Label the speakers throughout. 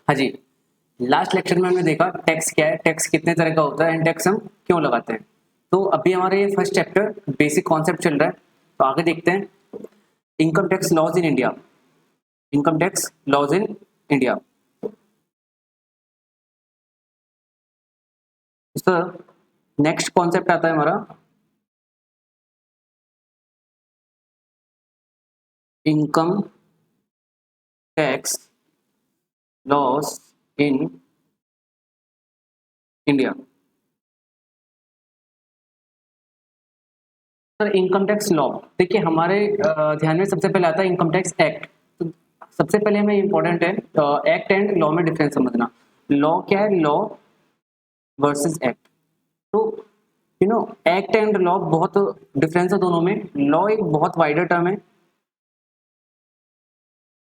Speaker 1: हाँ जी, last lecture में हमने देखा टैक्स क्या है, टैक्स कितने तरह का होता है एंड टैक्स हम क्यों लगाते हैं। तो अभी हमारे फर्स्ट चैप्टर बेसिक कॉन्सेप्ट चल रहा है, तो आगे देखते हैं income tax laws in India. Income tax laws in India. Sir next concept आता है हमारा income tax laws in India. Sir income tax law, देखिए हमारे ध्यान में सबसे पहले आता है इनकम टैक्स एक्ट। तो सबसे पहले हमें इम्पोर्टेंट है एक्ट एंड लॉ में डिफरेंस समझना। लॉ क्या है? Law versus act. तो एक्ट एंड लॉ बहुत डिफरेंस है दोनों में। लॉ एक बहुत वाइडर टर्म है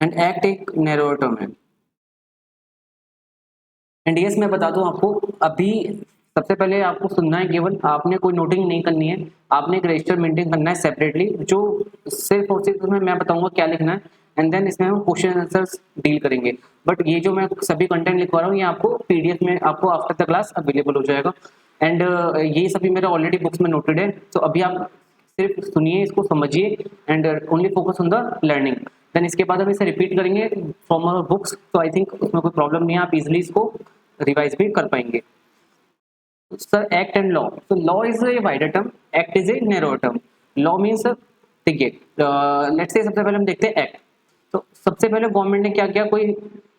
Speaker 1: एंड एक्ट एक नैरोअर टर्म है। एंड यस मैं बता दूं आपको, अभी सबसे पहले आपको सुनना है, केवल आपने कोई नोटिंग नहीं करनी है, आपने एक रजिस्टर मेंटेन करना है सेपरेटली, जो सिर्फ और सिर्फ उसमें मैं बताऊंगा क्या लिखना है एंड देन इसमें हम क्वेश्चन आंसर्स डील करेंगे। बट ये जो मैं सभी कंटेंट लिखवा रहा हूँ ये आपको पीडीएफ में आपको आफ्टर द क्लास अवेलेबल हो जाएगा। एंड ये सभी मेरे ऑलरेडी बुक्स में नोटेड है, तो अभी आप सिर्फ सुनिए, इसको समझिए and only focus on the learning. Then इसके बाद हम इसे रिपीट करेंगे फ्रॉम आवर बुक्स, तो आई थिंक उसमें कोई प्रॉब्लम नहीं है, आप इजिली इसको रिवाइज भी कर पाएंगे। सर एक्ट एंड लॉ, तो law is a wider term, act is a narrower term. Law means देखिए लेट्स से सबसे पहले हम देखते हैं एक्ट। तो सबसे पहले गवर्नमेंट ने क्या किया, कोई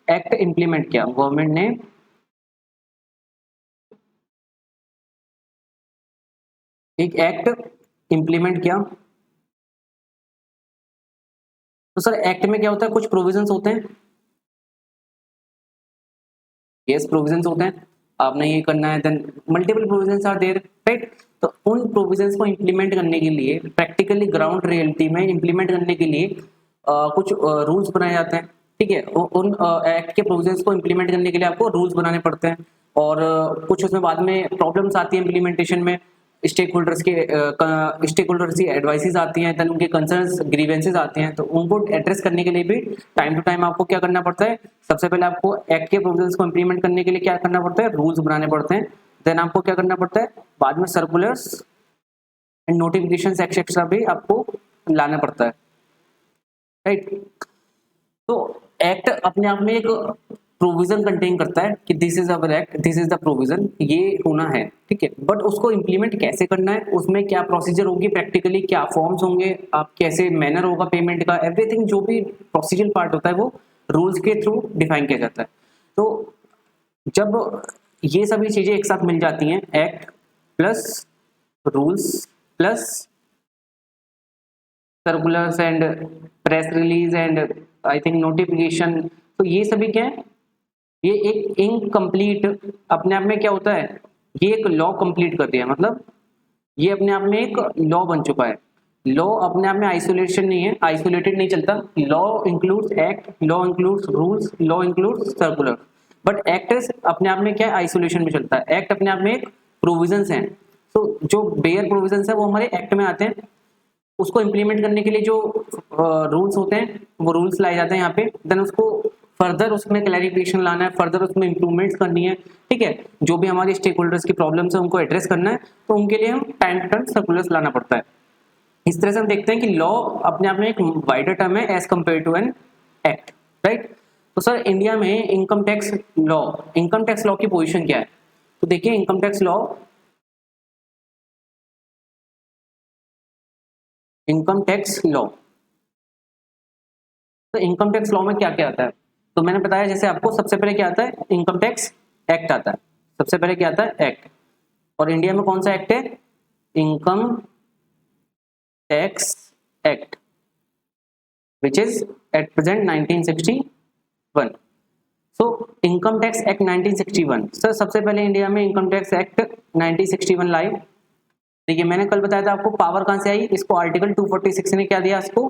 Speaker 1: एक्ट इंप्लीमेंट किया। गवर्नमेंट ने एक एक्ट इंप्लीमेंट किया। तो सर एक्ट में क्या होता है, कुछ प्रोविजंस होते हैं, यस प्रोविजंस होते हैं, आपने ये करना है, then multiple provisions are there, right. तो उन प्रोविजंस को इंप्लीमेंट करने के लिए, प्रैक्टिकली ग्राउंड रियलिटी में इंप्लीमेंट करने के लिए कुछ रूल्स बनाए जाते हैं, ठीक है। उन एक्ट के प्रोविजंस को इंप्लीमेंट करने के लिए आपको रूल्स बनाने पड़ते हैं और कुछ उसमें बाद में प्रॉब्लम्स आती है इंप्लीमेंटेशन में। स्टेक होल्डर्स की एडवाइसेस आती हैं, देन उनके कंसर्न्स ग्रीवेंसेस आते हैं, तो उनको एड्रेस करने के लिए भी टाइम टू टाइम आपको क्या करना पड़ता है, सबसे पहले आपको एक्ट के प्रोविजंस को इंप्लीमेंट करने के लिए क्या करना पड़ता है, रूल्स बनाने पड़ते हैं। देन आपको क्या करना पड़ता है, बाद में सर्कुलर्स एंड नोटिफिकेशंस एक्सेट्रा भी आपको लाना पड़ता है, राइट। तो एक्ट अपने आप में एक प्रोविजन कंटेन करता है कि this is our act, this is the provision, ये होना है, ठीक है। बट उसको इंप्लीमेंट कैसे करना है, उसमें क्या प्रोसीजर होगी, प्रैक्टिकली क्या फॉर्म्स होंगे, आप कैसे मैनर होगा पेमेंट का, एवरीथिंग जो भी प्रोसीजर पार्ट होता है वो रूल्स के थ्रू डिफाइन किया जाता है। तो जब ये सभी चीजें एक साथ मिल जाती हैं, act plus rules plus circulars and press release and I think notification, तो ये सभी क्या है, ये एक इनकम्प्लीट अपने आप में क्या होता है, ये एक लॉ कंप्लीट कर दिया, मतलब ये अपने आप में एक लॉ बन चुका है। लॉ अपने आप में आइसोलेशन नहीं है, आइसोलेटेड नहीं चलता। Law includes act, law includes rules, law includes circular. But act अपने आप में क्या है, आइसोलेशन में चलता है। एक्ट अपने आप में एक प्रोविजंस हैं, तो जो बेयर प्रोविजंस है वो हमारे एक्ट में आते हैं। उसको इम्प्लीमेंट करने के लिए जो रूल्स होते हैं वो रूल्स लाए जाते हैं यहाँ पे, देन उसको फर्दर उसमें क्लैरिफिकेशन लाना है, फर्दर उसमें इंप्रूवमेंट्स करनी है, ठीक है। जो भी हमारे स्टेक होल्डर्स की प्रॉब्लम्स है उनको एड्रेस करना है, तो उनके लिए हम टाइम टू टाइम सर्कुलर्स लाना पड़ता है। इस तरह से हम देखते हैं कि लॉ अपने आप में एक वाइडर टर्म है as compare to an act, right. तो सर इंडिया में इनकम टैक्स लॉ की पोजिशन क्या है, तो देखिए इनकम टैक्स लॉ तो इनकम टैक्स लॉ में क्या क्या आता है, तो मैंने बताया जैसे आपको, सबसे पहले क्या आता है, इनकम टैक्स एक्ट आता है। सबसे पहले क्या आता है, एक्ट। और इंडिया में कौन सा एक्ट है, income tax act which is at present 1961। So income tax act 1961, sir सबसे पहले इंडिया में इनकम टैक्स एक्ट 1961 लाए। देखिए मैंने कल बताया था आपको पावर कहां से आई, इसको आर्टिकल 246 ने क्या दिया, इसको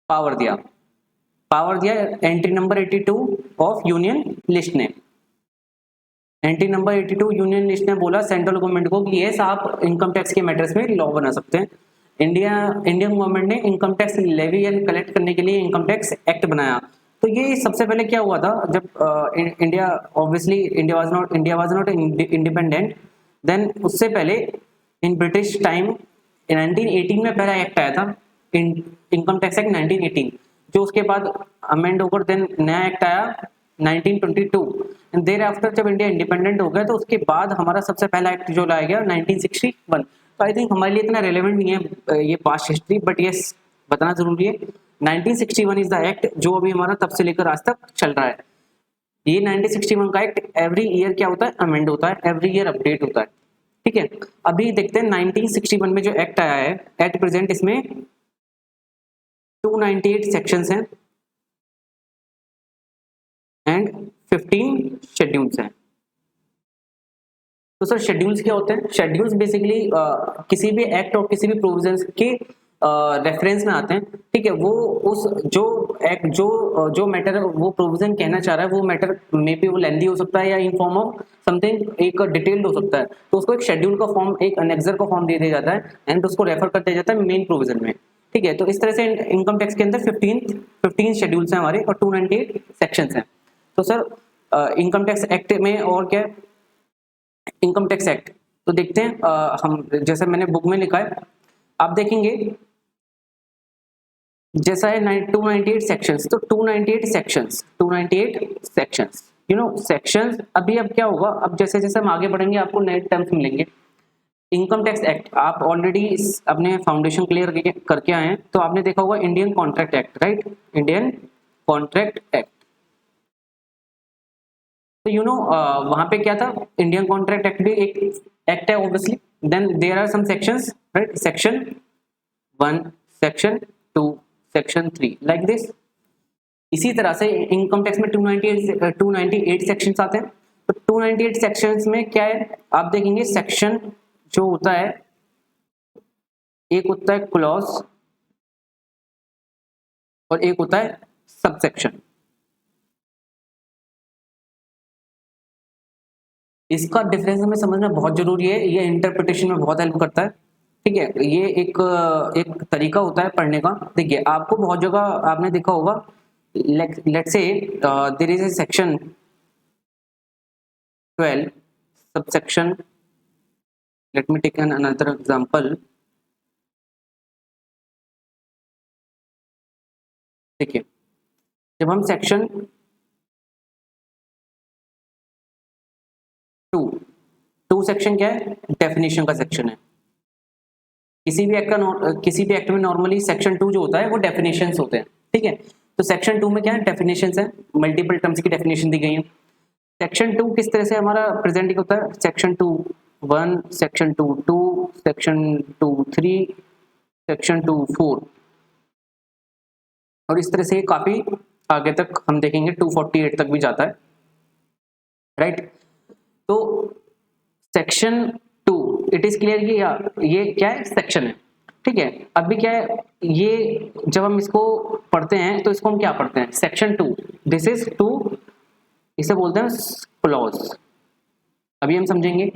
Speaker 1: पावर दिया entry number 82 of union list ने। एंट्री नंबर 82 यूनियन लिस्ट ने बोला सेंट्रल गवर्नमेंट को कि यस आप इनकम टैक्स के मैटर्स में लॉ बना सकते हैं। इंडियन गवर्नमेंट ने income tax levy and collect करने के लिए इनकम टैक्स एक्ट बनाया, तो ये सबसे पहले क्या हुआ था जब India, obviously India was not independent then, उससे पहले इन ब्रिटिश टाइम 1918 में पहला एक्ट आया था, इनकम टैक्स एक्ट 1918, जो उसके बाद अमेंड होकर देन नया एक्ट आया 1922 एंड देर आफ्टर जब इंडिया इंडिपेंडेंट हो गया तो उसके बाद हमारा सबसे पहला एक्ट जो लाया गया 1961। तो आई थिंक हमारे लिए इतना रेलेवेंट नहीं है ये पास्ट हिस्ट्री, बट ये बताना जरूरी है। 1961 इज द एक्ट जो अभी हमारा तब से लेकर आज तक चल रहा है। ये 1961 का एक्ट एवरी ईयर क्या होता है, अमेंड होता है, एवरी ईयर अपडेट होता है, ठीक है। अभी देखते हैं 1961 में जो एक्ट आया है, एट प्रेजेंट इसमें 298 सेक्शंस हैं एंड 15 शेड्यूल्स हैं। तो सर शेड्यूल्स क्या होते हैं? शेड्यूल्स बेसिकली किसी भी एक्ट और किसी भी प्रोविजंस के रेफरेंस में आते हैं, ठीक है। वो उस जो एक्ट जो मैटर वो प्रोविजन कहना चाह रहा है वो मैटर मे बी वो लेंदी हो सकता है या इन फॉर्म ऑफ समथिंग एक डिटेल्ड हो सकता है, तो उसको एक शेड्यूल का फॉर्म, एक अनेक्सर का फॉर्म दे दिया जाता है एंड उसको रेफर कर दिया जाता है मेन प्रोविजन में, ठीक है। तो इस तरह से इनकम टैक्स के अंदर 15 शेड्यूल्स हैं हमारे और 298 सेक्शंस हैं। तो सर इनकम टैक्स एक्ट में और क्या है, इनकम टैक्स एक्ट तो देखते हैं हम जैसे मैंने बुक में लिखा है, आप देखेंगे जैसा है 298 सेक्शंस, तो 298 सेक्शंस यू नो सेक्शंस। अभी अब क्या होगा, अब जैसे जैसे हम आगे बढ़ेंगे आपको नए टर्म्स मिलेंगे। इनकम टैक्स एक्ट आप ऑलरेडी अपने फाउंडेशन क्लियर करके आए हैं, तो आपने देखा होगा Indian contract act, right, Indian contract act. तो यू नो वहां पे क्या था, इंडियन कॉन्ट्रैक्ट एक्ट भी एक एक्ट है obviously, then there are some sections, right, section 1, section 2, section 3 like this. इसी तरह से इनकम टैक्स में 298 सेक्शंस आते हैं। तो 298 सेक्शंस में क्या है, आप देखेंगे सेक्शन जो होता है, एक होता है क्लॉज और एक होता है सबसेक्शन। इसका डिफरेंस हमें समझना बहुत जरूरी है, ये इंटरप्रिटेशन में बहुत हेल्प करता है, ठीक है। ये एक तरीका होता है पढ़ने का। देखिए आपको बहुत जगह आपने देखा होगा, let's say there is a section 12 subsection, let me take an another example. देखिए जब हम सेक्शन 2 सेक्शन क्या है, डेफिनेशन का सेक्शन है। किसी भी एक्ट में नॉर्मली सेक्शन 2 जो होता है वो डेफिनेशंस होते हैं, ठीक है। तो सेक्शन 2 में क्या है, डेफिनेशंस है, मल्टीपल टर्म्स की डेफिनेशन दी गई है। सेक्शन 2 किस तरह से हमारा प्रेजेंट होता है, सेक्शन 2(1), सेक्शन 2(2), सेक्शन 2(3), सेक्शन 2(4) और इस तरह से काफी आगे तक हम देखेंगे 248 तक भी जाता है, राइट। तो सेक्शन 2 इट इज क्लियर कि ये क्या है, सेक्शन है, ठीक है। अभी क्या है, ये जब हम इसको पढ़ते हैं तो इसको हम क्या पढ़ते हैं, सेक्शन 2, दिस इज 2, इसे बोलते हैं क्लॉज। अभी हम समझेंगे।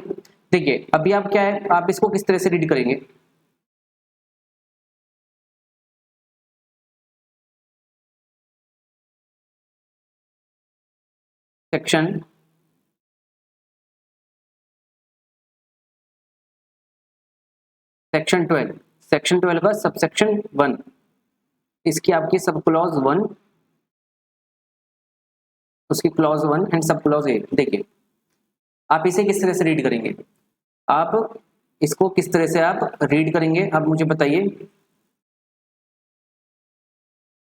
Speaker 1: देखिए अभी आप क्या है, आप इसको किस तरह से रीड करेंगे, सेक्शन सेक्शन 12 का सबसेक्शन 1, इसकी आपकी सब क्लॉज 1, उसकी क्लॉज 1 एंड सब क्लॉज 8। देखिए आप इसे किस तरह से रीड करेंगे, आप इसको किस तरह से आप रीड करेंगे, आप मुझे बताइए।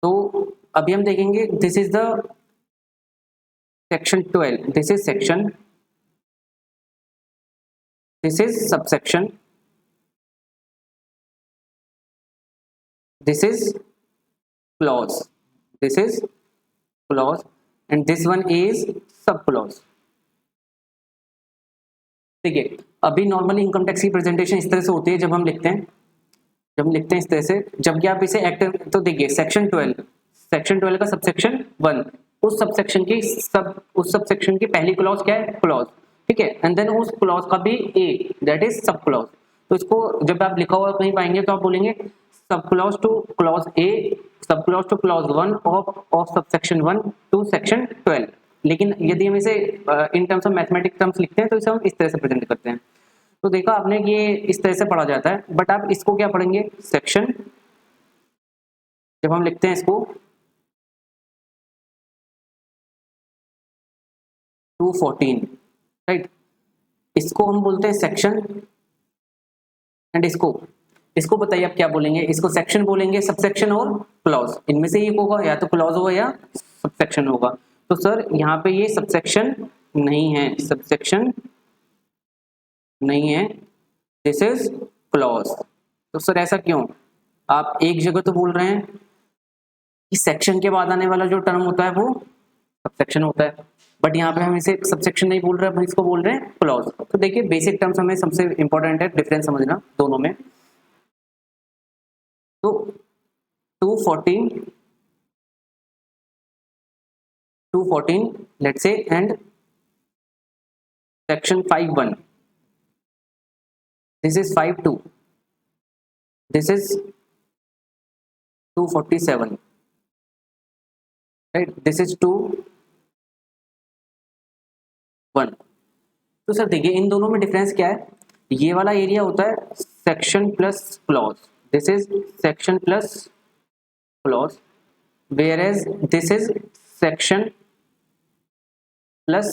Speaker 1: तो अभी हम देखेंगे this is the section 12, this is section, this is subsection, this is clause, this is clause and this one is sub clause। देखिए अभी नॉर्मली इनकम टैक्स की प्रेजेंटेशन इस तरह से होती है, जब हम लिखते हैं इस तरह से, जब कि आप इसे एक्ट, तो देखिए सेक्शन 12 का सबसेक्शन 1, उस सबसेक्शन की पहली क्लॉज क्या है, क्लॉज, ठीक है, एंड देन उस क्लॉज का भी ए, दैट इज सब क्लॉज। तो इसको जब आप लिखा हुआ कहीं पाएंगे तो आप बोलेंगे सब clause two clause A sub clause two clause 1 of subsection 1 to section 12। लेकिन यदि हम इसे in terms of mathematic terms लिखते हैं तो इसे हम इस तरह से प्रेजेंट करते हैं। तो देखा आपने कि ये इस तरह से पढ़ा जाता है, बट आप इसको क्या पढ़ेंगे, सेक्शन, जब हम लिखते हैं इसको 214, राइट, इसको हम बोलते हैं सेक्शन, एंड इसको बताइए आप क्या बोलेंगे, इसको सेक्शन बोलेंगे, सबसेक्शन और क्लॉज, इनमें से एक होगा, या तो क्लॉज होगा या सबसेक्शन होगा। तो सर यहाँ पे ये सबसेक्शन नहीं है, सबसेक्शन नहीं है, दिस इज क्लॉज। तो सर ऐसा क्यों? आप एक जगह तो बोल रहे हैं कि सेक्शन के बाद आने वाला जो टर्म होता है वो सबसेक्शन होता है, बट यहाँ पे हम इसे सबसेक्शन नहीं बोल रहे हैं, इसको बोल रहे हैं क्लॉज। तो देखिए बेसिक टर्म्स हमें सबसे इंपॉर्टेंट है डिफरेंस समझना दोनों में। तो 214 let's say, and section 5(1), this is 5(2), this is 247, right, this is 2(1). तो सर देखिए इन दोनों में डिफरेंस क्या है, ये वाला एरिया होता है section plus clause, this is section plus clause, where as this is section plus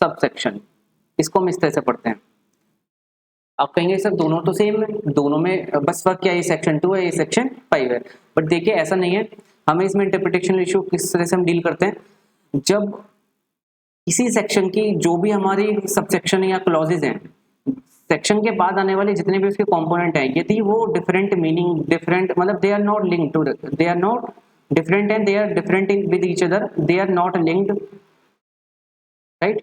Speaker 1: subsection. इसको हम इस तरह से पढ़ते हैं। आप कहेंगे सर दोनों तो सेम है, दोनों में बस फर्क क्या है, ये सेक्शन 2 है, ये सेक्शन 5 है, बट देखिए ऐसा नहीं है। हमें इसमें इंटरप्रिटेशन इशू किस तरह से हम डील करते हैं, जब इसी सेक्शन की जो भी हमारी सबसेक्शन या क्लॉजेज हैं, सेक्शन के बाद आने वाले जितने भी उसके कंपोनेंट हैं, यदि वो डिफरेंट मीनिंग, डिफरेंट मतलब they are not linked to, they are not different and they are different in with each other, they are not linked, right,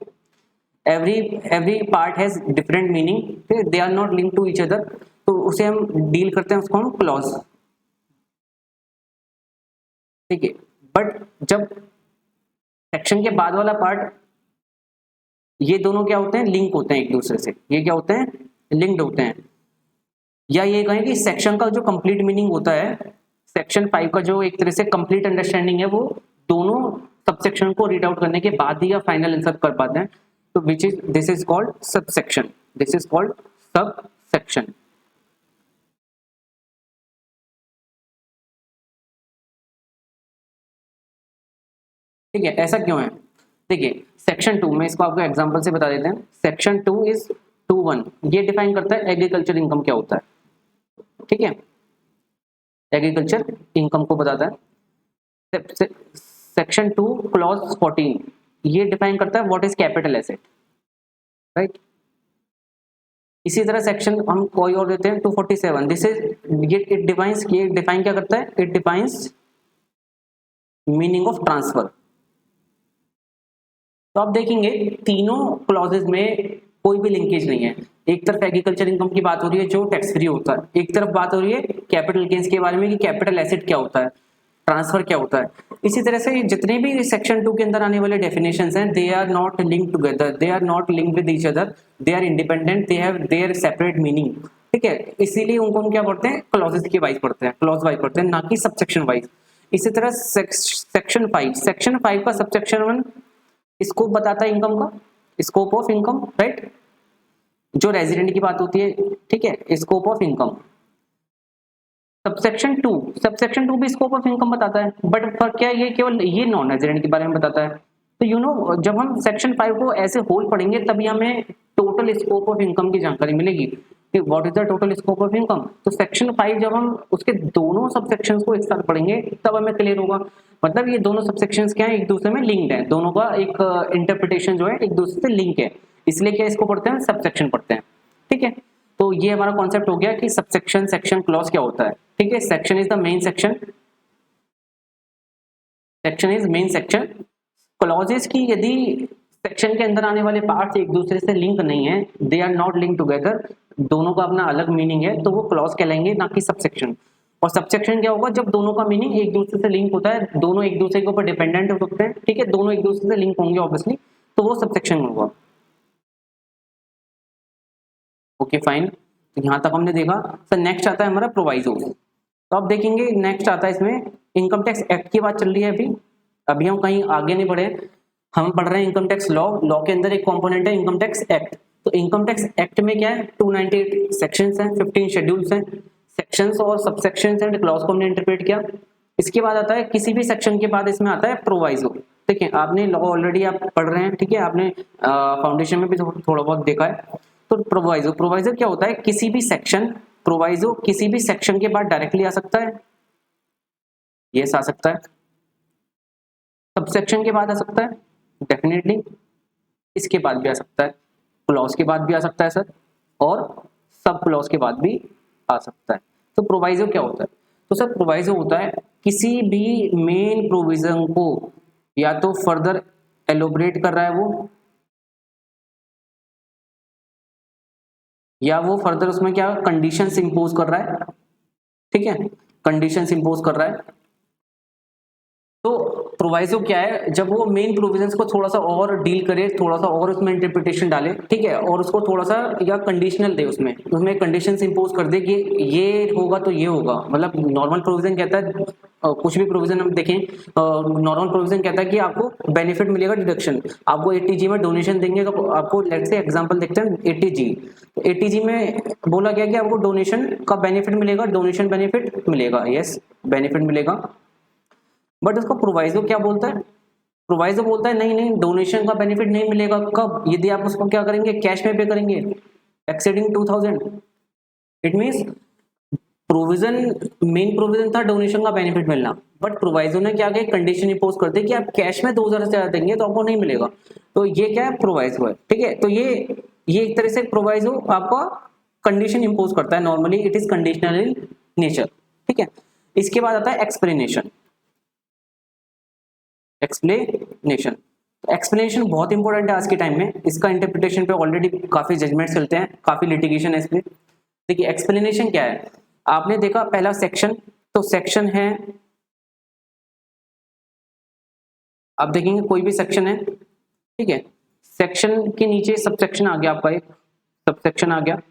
Speaker 1: every part has different meaning, they are not linked to each other, तो उसे हम deal करते हैं, उसको हम clause, ठीक है। But जब सेक्शन के बाद वाला पार्ट, ये दोनों क्या होते हैं, लिंक होते हैं एक दूसरे से, ये क्या होते हैं, लिंक्ड होते हैं, या ये कहें कि सेक्शन का जो कंप्लीट मीनिंग होता है, सेक्शन 5 का जो एक तरह से कंप्लीट अंडरस्टैंडिंग है, वो दोनों सबसेक्शन को रीड आउट करने के बाद ही आप फाइनल आंसर कर पाते हैं। तो which is, this is called subsection, this is called subsection। ठीक है, ऐसा क्यों है, देखिए सेक्शन 2 में इसको आपको एग्जांपल से बता देते हैं। सेक्शन 2 इज 2(1), ये डिफाइन करता है एग्रीकल्चर इनकम क्या होता है, ठीक है, एग्रीकल्चर इनकम को बताता है। सेक्शन 2 क्लॉज 14 ये डिफाइन करता है what is capital asset, right. इसी तरह सेक्शन हम कोई और देते हैं 247, दिस इज इट डिफाइंस, ये डिफाइन क्या करता है, it defines meaning of transfer. तो आप देखेंगे तीनों क्लॉजेज में कोई भी लिंकेज नहीं है। एक तरफ एग्रीकल्चर इनकम की बात हो रही है जो टैक्स फ्री होता है, एक तरफ बात हो रही है कैपिटल गेन्स के बारे में कि कैपिटल एसेट क्या होता है, ट्रांसफर क्या होता है। इसी तरह से जितने भी सेक्शन 2 के अंदर आने वाले डेफिनेशंस हैं, they are not linked together, they are not linked with each other, they are independent, they have their separate meaning, ठीक है। इसीलिए उनको हम क्या पढ़ते हैं, क्लॉजेस के वाइज पढ़ते हैं, क्लॉज वाइज पढ़ते हैं, ना कि सबसेक्शन वाइज। इसी तरह सेक्शन 5 का सबसेक्शन 1 स्कोप बताता है इनकम का, स्कोप ऑफ इनकम, राइट, जो रेजिडेंट की बात होती है, ठीक है, स्कोप ऑफ इनकम। सबसेक्शन 2 भी स्कोप ऑफ इनकम बताता है, बट फर्क क्या है, ये केवल ये नॉन रेजिडेंट के बारे में बताता है। तो यू नो जब हम सेक्शन 5 को ऐसे होल पढ़ेंगे तभी हमें टोटल स्कोप ऑफ इनकम की जानकारी मिलेगी कि what is the total scope of income. तो सेक्शन 5 जब हम उसके दोनों सबसेक्शंस को एक साथ पढ़ेंगे तब हमें क्लियर होगा, मतलब ये दोनों सबसेक्शंस क्या है, एक दूसरे में लिंक्ड है, दोनों का एक इंटरप्रिटेशन जो है एक दूसरे से लिंक है, इसलिए क्या इसको पढ़ते हैं, सबसेक्शन पढ़ते हैं, ठीक है। तो ये हमारा कॉन्सेप्ट हो गया कि सबसेक्शन, सेक्शन, क्लॉज क्या होता है, ठीक है। Section is the main section, section is main section. Clauses की यदि सेक्शन के अंदर आने वाले पार्ट्स एक दूसरे से लिंक नहीं है, they are not link together, दोनों का अपना अलग मीनिंग है, तो वो क्लॉज कहलाएंगे, ना कि सबसेक्शन। और सबसेक्शन क्या होगा, जब दोनों का मीनिंग एक दूसरे से लिंक होता है, दोनों एक दूसरे के ऊपर डिपेंडेंट हो सकते हैं, ठीक है, दोनों एक दूसरे से लिंक होंगे ऑब्वियसली, तो वो सबसेक्शन होगा। ओके फाइन, तो यहाँ तक हमने देखा। सर नेक्स्ट आता है हमारा प्रोवाइजो। तो आप देखेंगे नेक्स्ट आता है इसमें इनकम टैक्स एक्ट की बात चल रही है अभी, अभी हम कहीं आगे नहीं बढ़े, हम पढ़ रहे हैं इनकम टैक्स लॉ, लॉ के अंदर एक कंपोनेंट है इनकम टैक्स एक्ट। तो इनकम टैक्स एक्ट में क्या है, 298 सेक्शंस हैं, 15 शेड्यूल्स हैं, सेक्शंस और सबसेक्शंस एंड क्लॉज को हमने इंटरप्रेट किया। इसके बाद आता है किसी भी सेक्शन के बाद इसमें आता है प्रोवाइजो। ठीक है, आपने लॉ ऑलरेडी आप पढ़ रहे हैं, ठीक है, आपने फाउंडेशन में भी थोड़ा बहुत देखा है। तो प्रोवाइजो, प्रोवाइजो क्या होता है, किसी भी सेक्शन, प्रोवाइजो किसी भी सेक्शन के बाद डायरेक्टली आ सकता है, यस आ सकता है, सबसेक्शन के बाद आ सकता है डेफिनेटली, इसके बाद भी आ सकता है, क्लॉज के बाद भी आ सकता है सर, और सब क्लॉज के बाद भी आ सकता है। तो प्रोवाइजो क्या होता है, तो सर प्रोवाइजो होता है किसी भी मेन प्रोविजन को या तो फर्दर एलोबरेट कर रहा है वो, या वो फर्दर उसमें क्या कंडीशंस इंपोज कर रहा है, ठीक है, कंडीशंस इंपोज कर रहा है। तो प्रोवाइजो क्या है, जब वो मेन प्रोविजंस को थोड़ा सा और डील करे, थोड़ा सा और उसमें इंटरप्रिटेशन डाले, ठीक है, और उसको थोड़ा सा या कंडीशनल दे, उसमें उसमें कंडीशंस इंपोज कर दे कि ये होगा तो ये होगा। मतलब नॉर्मल प्रोविजन कहता है कुछ भी प्रोविजन हम देखें, नॉर्मल प्रोविजन कहता है कि आपको बेनिफिट मिलेगा डिडक्शन, आपको 80G में डोनेशन देंगे तो आपको लेट्स से एग्जांपल देखते हैं 80G, तो 80G में बोला गया कि आपको डोनेशन का बेनिफिट मिलेगा, डोनेशन बेनिफिट मिलेगा, यस बेनिफिट मिलेगा। बट उसको प्रोवाइजो क्या बोलता है, प्रोवाइजो बोलता है नहीं नहीं, डोनेशन का बेनिफिट नहीं मिलेगा, कब, यदि आप उसको क्या करेंगे, कैश में पे करेंगे exceeding 2000। It means provision, main provision था डोनेशन का बेनिफिट मिलना, बट प्रोवाइजो ने क्या किया, कंडीशन इंपोज कर दी कि आप कैश में 2000 से ज्यादा देंगे तो आपको नहीं मिलेगा। तो ये क्या है, प्रोवाइजो है, ठीक है। तो ये एक तरह से प्रोवाइजो आपका कंडीशन इंपोज करता है, normally it is conditional in nature, ठीक है। इसके बाद आता है एक्सप्लेनेशन, एक्सप्लेनेशन, एक्सप्लेनेशन बहुत इंपॉर्टेंट है आज के टाइम में, इसका इंटरप्रिटेशन पे ऑलरेडी काफी जजमेंट चलते हैं, काफी लिटिगेशन है इसमें। देखिए एक्सप्लेनेशन क्या है, आपने देखा पहला सेक्शन, तो सेक्शन है, आप देखेंगे कोई भी सेक्शन है, ठीक है, सेक्शन के नीचे सब सेक्शन आ गया, आपका एक सब सेक्शन आ गया,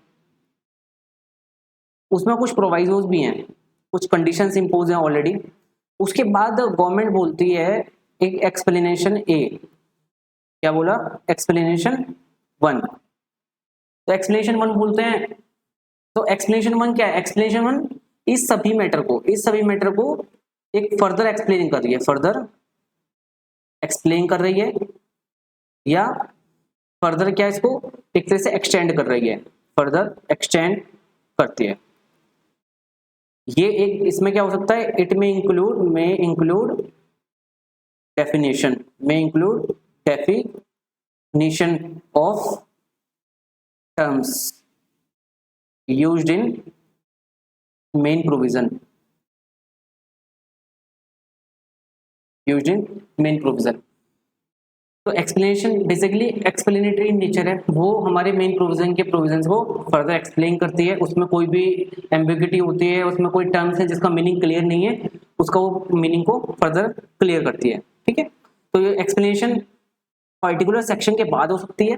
Speaker 1: उसमें कुछ प्रोवाइजोज भी हैं, कुछ कंडीशंस इंपोज हैं ऑलरेडी। उसके बाद गवर्नमेंट बोलती है एक एक्सप्लेनेशन ए, क्या बोला, एक्सप्लेनेशन 1, तो एक्सप्लेनेशन 1 बोलते हैं। तो एक्सप्लेनेशन 1 क्या है, एक्सप्लेनेशन 1 इस सभी मैटर को एक फर्दर एक्सप्लेन कर रही है, फर्दर एक्सप्लेन कर रही है, या फर्दर क्या इसको एक तरह से एक्सटेंड कर रही है, फर्दर एक्सटेंड करती है। ये एक इसमें क्या हो सकता है, इट में include definition, definition of terms used in main provision, तो explanation basically explanatory in nature है, वो हमारे मेन प्रोविजन के प्रोविजंस को फर्दर एक्सप्लेन करती है, उसमें कोई भी एम्बिग्युइटी होती है, उसमें कोई टर्म्स है जिसका मीनिंग क्लियर नहीं है, उसका वो मीनिंग को फर्दर क्लियर करती है, ठीक है। तो ये एक्सप्लेनेशन पर्टिकुलर सेक्शन के बाद हो सकती है,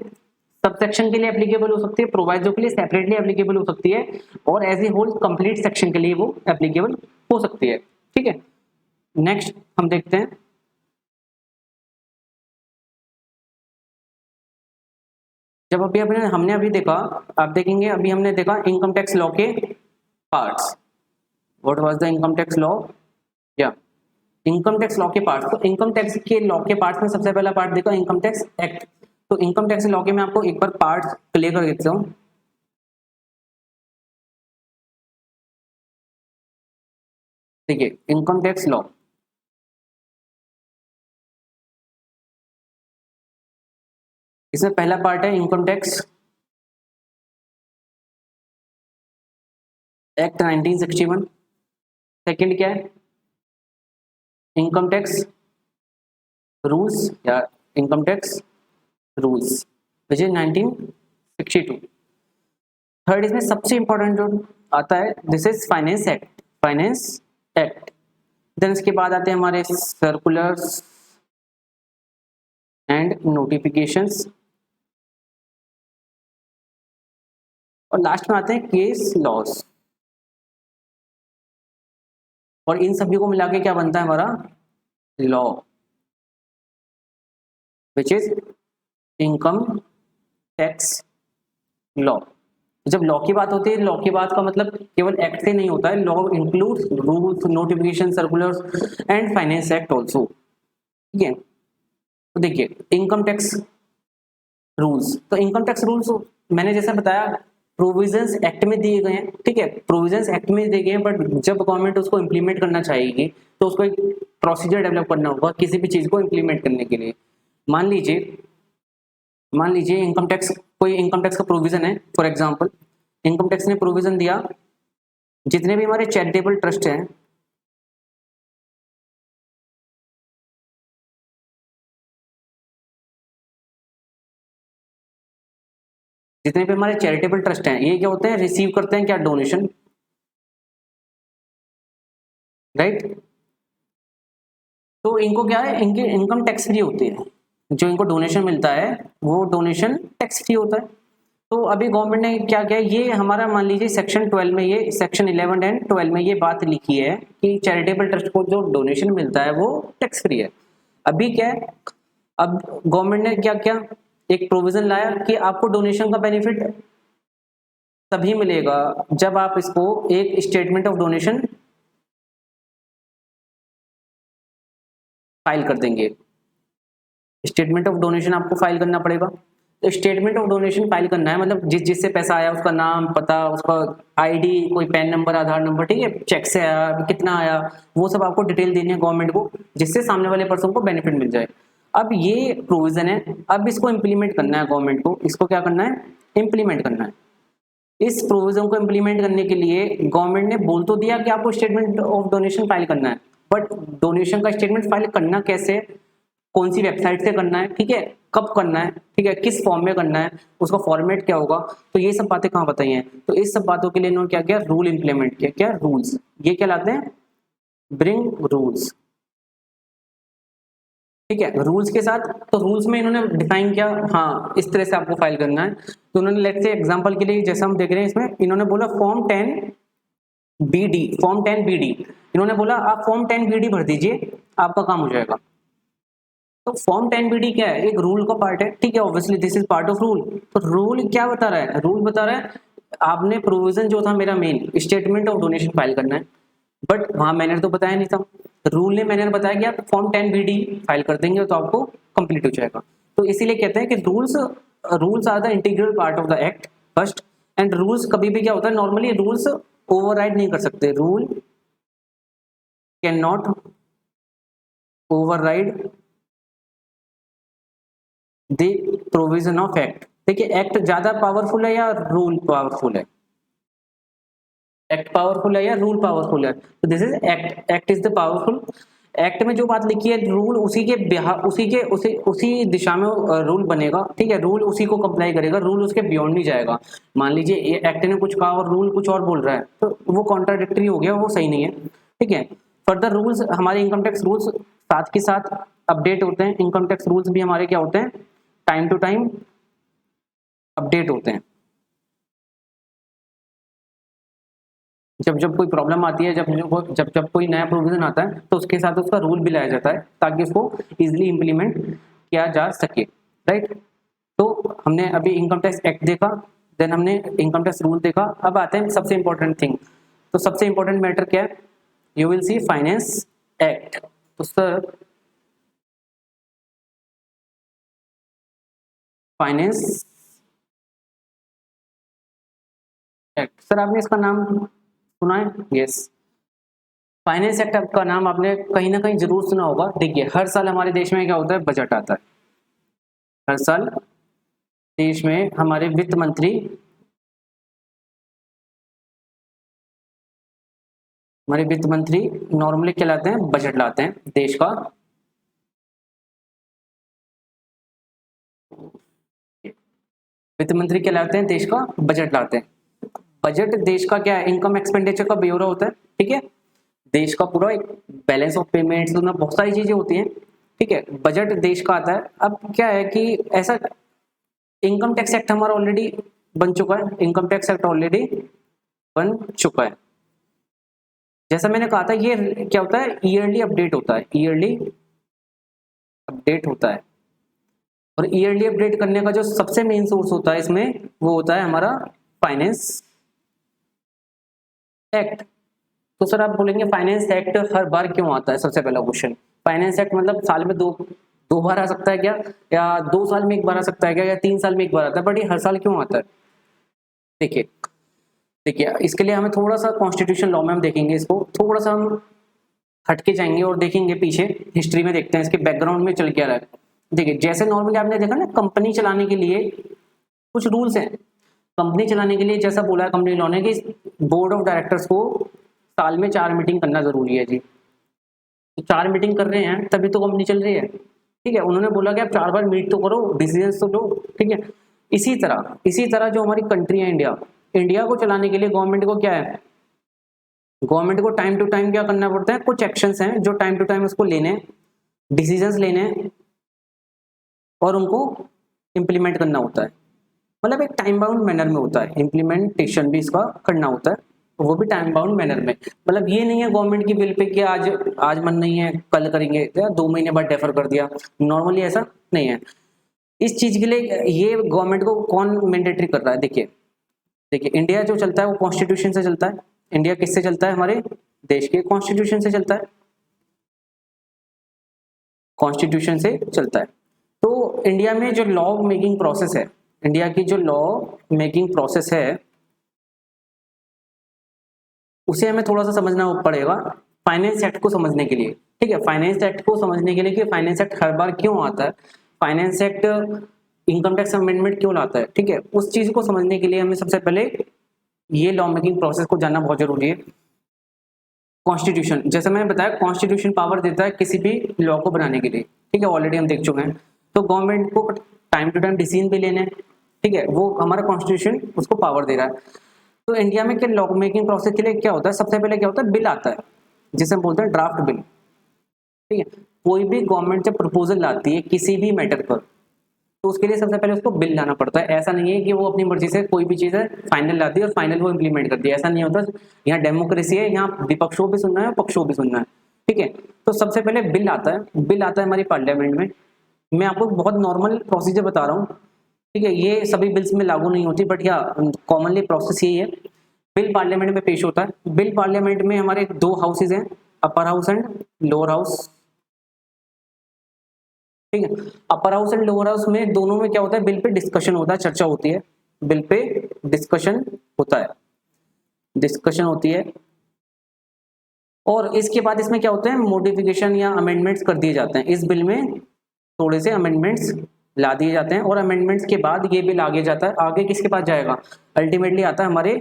Speaker 1: सब सेक्शन के लिए एप्लीकेबल हो सकती है, प्रोवाइजो के लिए सेपरेटली एप्लीकेबल हो सकती है, और as a whole complete section के लिए वो एप्लीकेबल हो सकती है, ठीक है। नेक्स्ट हम देखते हैं, जब अभी हमने अभी देखा, आप देखेंगे अभी हमने देखा इनकम टैक्स लॉ के parts, what was the income tax law, या इनकम टैक्स लॉ के पार्ट्स। तो इनकम टैक्स के लॉ के पार्ट्स में सबसे पहला पार्ट देखा इनकम टैक्स एक्ट। तो इनकम टैक्स लॉ के मैं आपको एक बार पार्ट्स क्लियर कर देता हूँ। देखिए इनकम टैक्स लॉ, इसमें पहला पार्ट है इनकम टैक्स एक्ट 1961। सेकंड क्या है, इनकम टैक्स रूल्स या income tax rules which is 1962। Third इसमें सबसे इंपॉर्टेंट जो आता है this is finance act. Then इसके बाद आते हैं हमारे सर्कुलर्स एंड नोटिफिकेशंस, और लास्ट में आते हैं केस लॉस। और इन सभी को मिला के क्या बनता है हमारा law, which is income tax law. जब लॉ की बात होती है, लॉ की बात का मतलब केवल एक्ट से नहीं होता है, law includes rules, notification, circulars and finance act also. ठीक है, तो देखिए इनकम टैक्स रूल्स, तो इनकम टैक्स रूल्स मैंने जैसे बताया प्रोविजंस एक्ट में दिए गए हैं। ठीक है, प्रोविजंस एक्ट में दिए गए हैं, बट जब गवर्नमेंट उसको इम्प्लीमेंट करना चाहेगी तो उसको एक प्रोसीजर डेवलप करना होगा किसी भी चीज को इम्प्लीमेंट करने के लिए। मान लीजिए इनकम टैक्स, कोई इनकम टैक्स का प्रोविजन है, फॉर एग्जांपल इनकम टैक्स ने प्रोविजन दिया जितने भी हमारे चैरिटेबल ट्रस्ट हैं, जितने भी हमारे चैरिटेबल ट्रस्ट हैं, ये क्या होते हैं, रिसीव करते हैं क्या, डोनेशन, राइट। तो इनको क्या है, इनके इनकम टैक्स फ्री होती है, जो इनको डोनेशन मिलता है वो डोनेशन टैक्स फ्री होता है। तो अभी गवर्नमेंट ने क्या किया, ये हमारा मान लीजिए सेक्शन 12 में, ये सेक्शन 11 एंड 12 में ये बात लिखी है कि चैरिटेबल ट्रस्ट को जो डोनेशन मिलता है वो टैक्स फ्री है। अभी क्या है, अब गवर्नमेंट ने क्या किया, एक प्रोविजन लाया कि आपको डोनेशन का बेनिफिट तभी मिलेगा जब आप इसको एक स्टेटमेंट ऑफ डोनेशन फाइल कर देंगे। स्टेटमेंट ऑफ डोनेशन आपको फाइल करना पड़ेगा। तो स्टेटमेंट ऑफ डोनेशन फाइल करना है मतलब जिससे पैसा आया उसका नाम, पता, उसका आईडी, कोई पैन नंबर, आधार नंबर, ठीक है, चेक से आया, कितना आया, वो सब आपको डिटेल देनी है गवर्नमेंट को, जिससे सामने वाले पर्सन को बेनिफिट मिल जाए। अब ये प्रोविजन है, अब इसको इम्प्लीमेंट करना है गवर्नमेंट को, इसको क्या करना है, इम्प्लीमेंट करना है। इस प्रोविजन को इम्प्लीमेंट करने के लिए गवर्नमेंट ने बोल तो दिया कि आपको स्टेटमेंट ऑफ डोनेशन फाइल करना है, बट डोनेशन का स्टेटमेंट फाइल करना कैसे, कौन सी वेबसाइट से करना है, ठीक है, कब करना है, ठीक है, किस फॉर्म में करना है, उसका फॉर्मेट क्या होगा, तो ये सब बातें कहाँ बताई हैं। तो इस सब बातों के लिए इन्होंने क्या किया, रूल इंप्लीमेंट किया। क्या रूल्स, ये क्या लाते हैं, ब्रिंग रूल्स। ठीक है, रूल्स के साथ, तो रूल्स में इन्होंने डिफाइन किया, हाँ इस तरह से आपको फाइल करना है। तो उन्होंने लेट्स से एग्जांपल के लिए जैसा हम देख रहे हैं इसमें, इन्होंने बोला फॉर्म 10 BD, फॉर्म 10 BD, इन्होंने बोला आप फॉर्म 10 BD भर दीजिए, आपका काम हो जाएगा। तो फॉर्म 10 BD क्या है, एक रूल का पार्ट है, ठीक है, obviously this is part of rule. तो रूल क्या बता रहा है, रूल बता रहा है आपने प्रोविजन जो था मेरा main statement of donation file करना है, बट वहां मैनर तो बताया नहीं था, रूल ने मैनर बताया कि आप फॉर्म 10 BD फाइल कर देंगे तो आपको कंप्लीट हो जाएगा। तो इसीलिए कहते हैं कि rules are the integral part of the act first. And rules कभी भी क्या होता है, नॉर्मली रूल्स ओवरराइड नहीं कर सकते, rule can not override the provision of act. देखिए एक्ट ज्यादा पावरफुल है या रूल पावरफुल है, एक्ट पावरफुल है या रूल पावरफुल है, तो this is act, act is the powerful. Act में जो बात लिखी है रूल उसी दिशा में रूल बनेगा, ठीक है, रूल उसी को कंप्लाई करेगा, रूल उसके बियॉन्ड नहीं जाएगा। मान लीजिए एक्ट ने कुछ कहा और रूल कुछ और बोल रहा है, तो वो कॉन्ट्राडिक्टरी हो गया, वो सही नहीं है। ठीक है, फर्दर रूल्स, हमारे इनकम टैक्स रूल्स साथ के साथ अपडेट होते हैं, इनकम टैक्स रूल्स भी हमारे क्या होते हैं, टाइम टू टाइम अपडेट होते हैं। जब जब कोई प्रॉब्लम आती है, जब जब कोई नया प्रोविजन आता है तो उसके साथ उसका रूल भी लाया जाता है ताकि उसको इजीली इंप्लीमेंट किया जा सके, राइट। तो हमने अभी इनकम टैक्स एक्ट देखा, देन हमने इनकम टैक्स रूल देखा। अब आते हैं सबसे इंपॉर्टेंट थिंग, तो सबसे इंपॉर्टेंट मैटर क्या है, you will see finance act. तो सर फाइनेंस एक्ट, सर आपने इसका नाम सुना है, यस, फाइनेंस एक्ट का नाम आपने कहीं ना कहीं जरूर सुना होगा। देखिए हर साल हमारे देश में क्या होता है, बजट आता है, हर साल देश में हमारे वित्त मंत्री, हमारे वित्त मंत्री नॉर्मली क्या लाते हैं, बजट लाते हैं देश का। वित्त मंत्री क्या लाते हैं, देश का बजट लाते हैं। बजट देश का क्या है, इनकम एक्सपेंडिचर का ब्यौरा होता है, ठीक है, देश का पूरा एक बैलेंस ऑफ पेमेंट्स, बहुत सारी चीजें होती हैं, ठीक है, बजट देश का आता है। अब क्या है कि ऐसा इनकम टैक्स एक्ट हमारा ऑलरेडी बन चुका है, इनकम टैक्स एक्ट ऑलरेडी बन चुका है, जैसा मैंने कहा था, ये क्या होता है, ईयरली अपडेट होता है, ईयरली अपडेट होता है। और ईयरली अपडेट करने का जो सबसे मेन सोर्स होता है इसमें, वो होता है हमारा फाइनेंस एक्ट। तो सर आप बोलेंगे फाइनेंस एक्ट हर बार क्यों आता है? सबसे पहला क्वेश्चन, फाइनेंस एक्ट मतलब साल में दो दो बार आ सकता है क्या, या 2 साल में एक बार आ सकता है क्या, या 3 साल में एक बार आता है, बट ये हर साल क्यों आता है? देखिए देखिए इसके लिए हमें थोड़ा सा कॉन्स्टिट्यूशन लॉ में हम देखेंगे इसको, थोड़ा सा हम हटके जाएंगे और देखेंगे पीछे हिस्ट्री में, देखते हैं इसके बैकग्राउंड में चल क्या रहा है। देखिए जैसे नॉर्मली आपने देखा ना, कंपनी चलाने के लिए कुछ रूल्स हैं। कंपनी चलाने के लिए जैसा बोला है कंपनी लॉ ने कि बोर्ड ऑफ डायरेक्टर्स को साल में 4 मीटिंग करना जरूरी है जी। तो 4 मीटिंग कर रहे हैं तभी तो कंपनी चल रही है, ठीक है। उन्होंने बोला कि आप 4 बार मीट तो करो, डिसीजन तो लो, ठीक है। इसी तरह जो हमारी कंट्री है इंडिया, इंडिया को चलाने के लिए गवर्नमेंट को क्या है, गवर्नमेंट को टाइम टू टाइम क्या करना पड़ता है, कुछ एक्शंस हैं जो टाइम टू टाइम उसको लेने, डिसीजंस लेने और उनको इम्प्लीमेंट करना होता है। मतलब एक टाइम बाउंड मैनर में होता है, इम्प्लीमेंटेशन भी इसका करना होता है, वो भी टाइम बाउंड मैनर में। मतलब ये नहीं है गवर्नमेंट की बिल पे कि आज आज मन नहीं है कल करेंगे, या 2 महीने बाद डेफर कर दिया, नॉर्मली ऐसा नहीं है। इस चीज के लिए ये गवर्नमेंट को कौन मैंडेटरी कर रहा है? देखिए देखिए इंडिया जो चलता है वो कॉन्स्टिट्यूशन से चलता है। इंडिया किससे चलता है? हमारे देश के कॉन्स्टिट्यूशन से चलता है, कॉन्स्टिट्यूशन से चलता है। तो इंडिया में जो लॉ मेकिंग प्रोसेस है, इंडिया की जो लॉ मेकिंग प्रोसेस है, उसे हमें थोड़ा सा समझना पड़ेगा फाइनेंस एक्ट को समझने के लिए, ठीक है। फाइनेंस एक्ट को समझने के लिए कि फाइनेंस एक्ट हर बार क्यों आता है, finance act income tax amendment क्यों लाता है, ठीक है। उस चीज को समझने के लिए हमें सबसे पहले ये लॉ मेकिंग प्रोसेस को जानना बहुत जरूरी है। कॉन्स्टिट्यूशन, जैसे मैंने बताया, कॉन्स्टिट्यूशन पावर देता है किसी भी लॉ को बनाने के लिए, ठीक है, ऑलरेडी हम देख चुके हैं। तो गवर्नमेंट को टाइम टू टाइम डिसीजन भी लेने, ठीक है, वो हमारा कॉन्स्टिट्यूशन उसको पावर दे रहा है। तो इंडिया में क्या लॉ मेकिंग प्रोसेस के लिए क्या होता है, सबसे पहले क्या होता है, बिल आता है, जिसे हम बोलते हैं ड्राफ्ट बिल, ठीक है। कोई भी गवर्नमेंट जब प्रपोजल लाती है किसी भी मैटर पर, तो उसके लिए सबसे पहले उसको बिल लाना पड़ता है। ऐसा नहीं है कि वो अपनी मर्जी से कोई भी चीज है फाइनल लाती है और फाइनल वो इम्प्लीमेंट करती है, ऐसा नहीं होता। यहाँ डेमोक्रेसी है, यहाँ विपक्षों भी सुनना है, पक्षों भी सुनना है, ठीक है। तो सबसे पहले बिल आता है, बिल आता है हमारी पार्लियामेंट में। मैं आपको बहुत नॉर्मल प्रोसीजर बता रहा हूँ, ठीक है, ये सभी बिल्स में लागू नहीं होती, बट या कॉमनली प्रोसेस यही है। बिल पार्लियामेंट में पेश होता है। बिल पार्लियामेंट में हमारे 2 हाउसेज हैं, upper house and lower house, ठीक है। Upper house and lower house में दोनों में क्या होता है, बिल पे डिस्कशन होता है, चर्चा होती है, बिल पे डिस्कशन होता है, डिस्कशन होती है। और इसके बाद इसमें क्या होता है, मॉडिफिकेशन या अमेंडमेंट्स कर दिए जाते हैं। इस बिल में थोड़े से अमेंडमेंट्स ला दिए जाते हैं और अमेंडमेंट्स के बाद ये बिल आगे जाता है। आगे किसके पास जाएगा? अल्टीमेटली आता है हमारे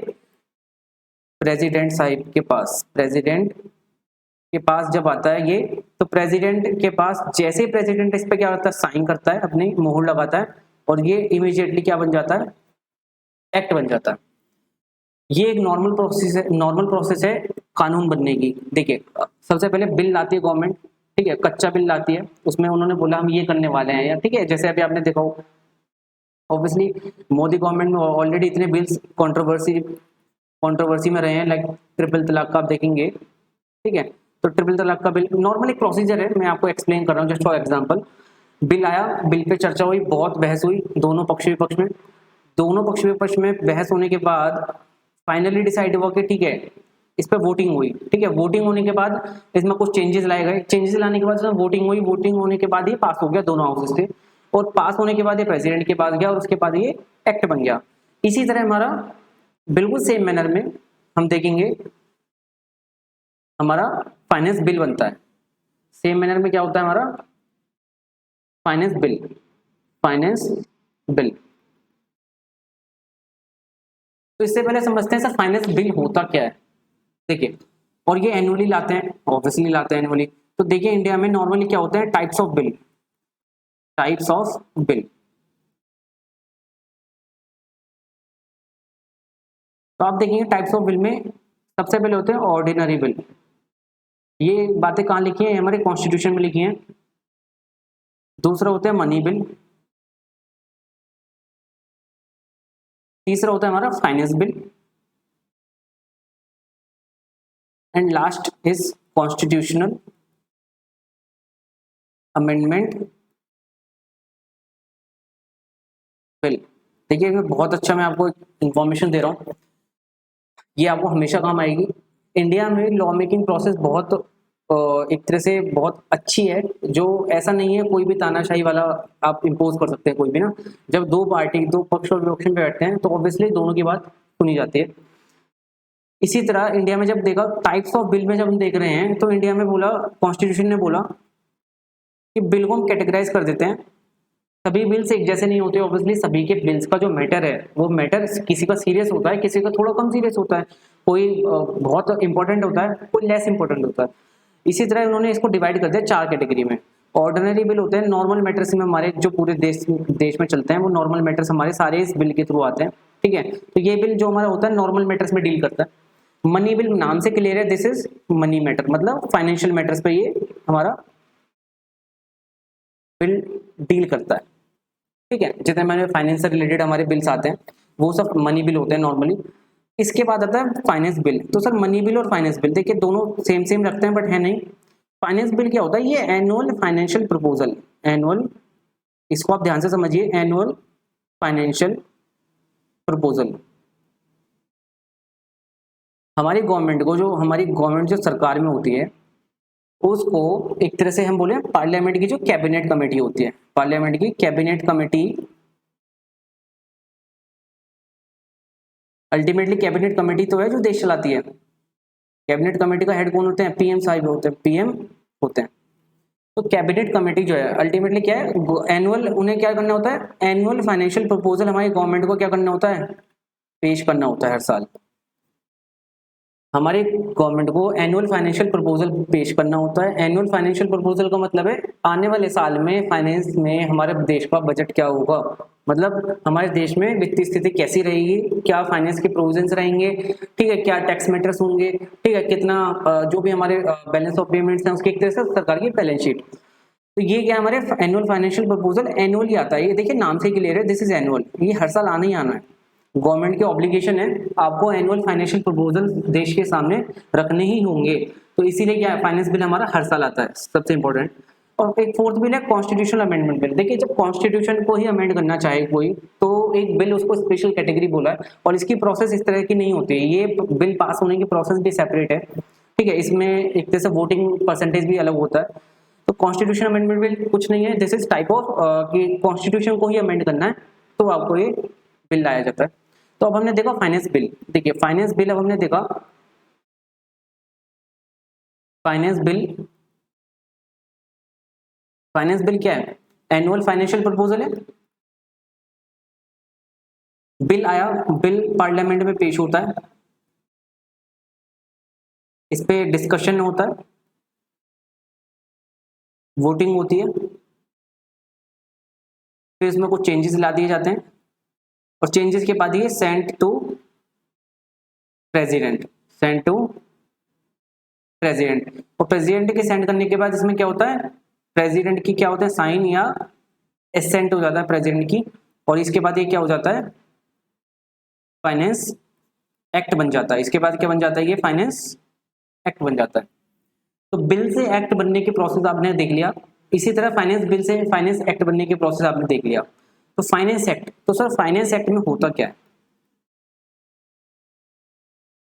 Speaker 1: प्रेसिडेंट साहिब के पास। प्रेसिडेंट के पास जब आता है ये, तो प्रेसिडेंट के पास जैसे ही प्रेसिडेंट इस पे क्या करता है, साइन करता है, अपनी मोहर लगाता है, और ये इमीडिएटली क्या बन जाता है, एक्ट बन जाता है। ये एक नॉर्मल प्रोसेस है, नॉर्मल प्रोसेस है कानून बनने की। देखिए सबसे पहले बिल लाती है गवर्नमेंट, ठीक है, कच्चा बिल लाती है, उसमें उन्होंने बोला हम ये करने वाले हैं यार, ठीक है। जैसे अभी आपने देखा हो, ऑब्वियसली मोदी गवर्नमेंट में ऑलरेडी इतने बिल्स कंट्रोवर्सी में रहे हैं, लाइक ट्रिपल तलाक का आप देखेंगे, ठीक है। तो ट्रिपल तलाक का बिल नॉर्मल एक प्रोसीजर है, मैं आपको एक्सप्लेन कर रहा हूँ जस्ट फॉर एग्जांपल। बिल आया, बिल पे चर्चा हुई, बहुत बहस हुई दोनों पक्ष विपक्ष में। दोनों पक्ष विपक्ष में बहस होने के बाद फाइनली डिसाइड हुआ कि ठीक है, इस पे वोटिंग हुई, ठीक है। वोटिंग होने के बाद इसमें कुछ चेंजेस लाए गए, चेंजेस लाने के बाद इसमें वोटिंग हुई, वोटिंग होने के बाद ये पास हो गया दोनों हाउसेस से, और पास होने के बाद ये प्रेसिडेंट के पास गया और उसके बाद ये एक्ट बन गया। इसी तरह हमारा बिल्कुल सेम मैनर में हम देखेंगे हमारा फाइनेंस बिल बनता है। सेम मैनर में क्या होता है हमारा फाइनेंस बिल, फाइनेंस बिल। तो इससे पहले समझते हैं सर फाइनेंस बिल होता क्या है। देखिए, और ये एनुअली लाते हैं, ऑब्वियसली लाते हैं एनुअली। तो देखिए इंडिया में नॉर्मली क्या होते हैं, types of bill, types of bill. तो आप देखेंगे टाइप्स ऑफ बिल में सबसे पहले होते हैं ऑर्डिनरी बिल। ये बातें कहाँ लिखी है, हमारे कॉन्स्टिट्यूशन में लिखी हैं। दूसरा होता है मनी बिल। तीसरा होता है हमारा finance bill. And last is constitutional amendment bill. देखिए मैं बहुत अच्छा मैं आपको इंफॉर्मेशन दे रहा हूँ, ये आपको हमेशा काम आएगी। इंडिया में लॉ मेकिंग प्रोसेस बहुत एक तरह से बहुत अच्छी है, जो ऐसा नहीं है कोई भी तानाशाही वाला आप इम्पोज कर सकते हैं कोई भी ना। जब दो पार्टी दो पक्ष और विपक्ष पे बैठते हैं तो ऑब्वियसली दोनों की बात सुनी जाती है। इसी तरह इंडिया में जब देखा टाइप्स ऑफ बिल में जब हम देख रहे हैं तो इंडिया में बोला, कॉन्स्टिट्यूशन ने बोला कि बिल को हम कैटेगराइज कर देते हैं। सभी बिल्स एक जैसे नहीं होते, ऑब्वियसली सभी के बिल्स का जो मैटर है वो मैटर किसी का सीरियस होता है, किसी का थोड़ा कम सीरियस होता है, कोई बहुत इंपॉर्टेंट होता है, कोई लेस इंपॉर्टेंट होता है। इसी तरह उन्होंने इसको डिवाइड कर दिया 4 कैटेगरी में। ऑर्डिनरी बिल होते हैं, नॉर्मल मैटर्स में हमारे जो पूरे देश में चलते हैं वो नॉर्मल मैटर्स हमारे सारे इस बिल के थ्रू आते हैं, ठीक है। तो ये बिल जो हमारा होता है नॉर्मल मैटर्स में डील करता है। मनी बिल नाम से क्लियर है, दिस इज मनी मैटर, मतलब फाइनेंशियल मैटर्स पे ये हमारा बिल डील करता है, ठीक है। जितने हमारे फाइनेंस से रिलेटेड हमारे बिल्स आते हैं वो सब मनी बिल होते हैं नॉर्मली। इसके बाद आता है फाइनेंस बिल। तो सर मनी बिल और फाइनेंस बिल देखिए दोनों सेम सेम रखते हैं बट है नहीं। फाइनेंस बिल क्या होता है, ये एनुअल फाइनेंशियल प्रपोजल, एनुअल, इसको आप ध्यान से समझिए, एनुअल फाइनेंशियल प्रपोजल। हमारी गवर्नमेंट को, जो हमारी गवर्नमेंट जो सरकार में होती है उसको एक तरह से हम बोले पार्लियामेंट की जो कैबिनेट कमेटी होती है, पार्लियामेंट की cabinet committee, ultimately cabinet committee तो है जो देश चलाती है। कैबिनेट कमेटी का हेड कौन होते हैं, पीएम साहिब होते हैं, पीएम होते हैं। तो कैबिनेट कमेटी जो है अल्टीमेटली क्या है, एनुअल, उन्हें क्या करना होता है, एनुअल फाइनेंशियल प्रपोजल हमारी गवर्नमेंट को क्या करना होता है, पेश करना होता है हर साल। हमारे गवर्नमेंट को एनुअल फाइनेंशियल प्रपोजल पेश करना होता है। एनुअल फाइनेंशियल प्रपोजल का मतलब है आने वाले साल में फाइनेंस में हमारे देश का बजट क्या होगा, मतलब हमारे देश में वित्तीय स्थिति कैसी रहेगी, क्या फाइनेंस के प्रोविजंस रहेंगे, ठीक है, क्या टैक्स मैटर्स होंगे, ठीक है, कितना जो भी हमारे बैलेंस ऑफ पेमेंट्स हैं उसकी एक तरह से सरकार की बैलेंस शीट। तो ये क्या हमारे एनुअल फाइनेंशियल प्रपोजल एनुअली आता है। ये देखिए नाम से क्लियर है, दिस इज एनुअल, ये हर साल आना ही आना है। गवर्नमेंट के ऑब्लिगेशन है, आपको एनुअल फाइनेंशियल प्रपोजल देश के सामने रखने ही होंगे। तो इसीलिए क्या फाइनेंस बिल हमारा हर साल आता है, सबसे इंपॉर्टेंट। और एक फोर्थ बिल है कॉन्स्टिट्यूशनल अमेंडमेंट बिल। देखिए जब कॉन्स्टिट्यूशन को ही अमेंड करना चाहे कोई तो एक बिल उसको स्पेशल कैटेगरी बोला है, और इसकी प्रोसेस इस तरह की नहीं होती है, ये बिल पास होने की प्रोसेस भी सेपरेट है, ठीक है। इसमें एक तरह से वोटिंग परसेंटेज भी अलग होता है। तो कॉन्स्टिट्यूशन अमेंडमेंट बिल कुछ नहीं है, दिस इज टाइप ऑफ कि कॉन्स्टिट्यूशन को ही अमेंड करना है तो आपको ये बिल लाया जाता है। तो अब हमने देखा फाइनेंस बिल। देखिए फाइनेंस बिल, अब हमने देखा फाइनेंस बिल। फाइनेंस बिल क्या है, एनुअल फाइनेंशियल प्रपोजल है। बिल आया, बिल पार्लियामेंट में पेश होता है, इस पे डिस्कशन होता है, वोटिंग होती है, फिर इसमें कुछ चेंजेस ला दिए जाते हैं, और चेंजेस के बाद ये sent to president, sent to president. और प्रेसिडेंट के सेंड करने के बाद इसमें क्या होता है, प्रेसिडेंट की क्या होता है, साइन या एसेंट हो जाता है प्रेसिडेंट की, और इसके बाद ये क्या हो जाता है, फाइनेंस एक्ट बन जाता है। इसके बाद क्या बन जाता है, ये फाइनेंस एक्ट बन जाता है। तो बिल से एक्ट बनने की प्रोसेस आपने देख लिया, इसी तरह फाइनेंस बिल से फाइनेंस एक्ट बनने की प्रोसेस आपने देख लिया। तो फाइनेंस एक्ट, तो सर फाइनेंस एक्ट में होता क्या है,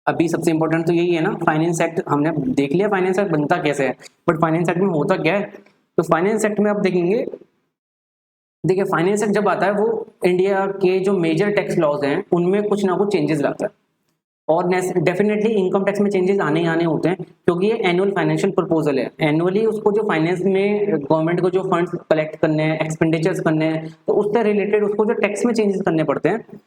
Speaker 1: अभी सबसे इंपॉर्टेंट तो यही है ना, फाइनेंस एक्ट हमने देख लिया फाइनेंस एक्ट बनता कैसे है, बट फाइनेंस एक्ट में होता क्या है। तो फाइनेंस एक्ट में आप देखेंगे, देखिए फाइनेंस एक्ट जब आता है वो इंडिया के जो मेजर टैक्स लॉज हैं उनमें कुछ ना कुछ चेंजेस लाता है, और डेफिनेटली इनकम टैक्स में चेंजेस आने ही आने होते हैं, क्योंकि ये एनुअल फाइनेंशियल प्रपोजल है। एनुअली उसको जो फाइनेंस में गवर्नमेंट को जो फंड्स कलेक्ट करने हैं, एक्सपेंडिचर्स करने हैं, तो उससे रिलेटेड उसको जो टैक्स में चेंजेस करने पड़ते हैं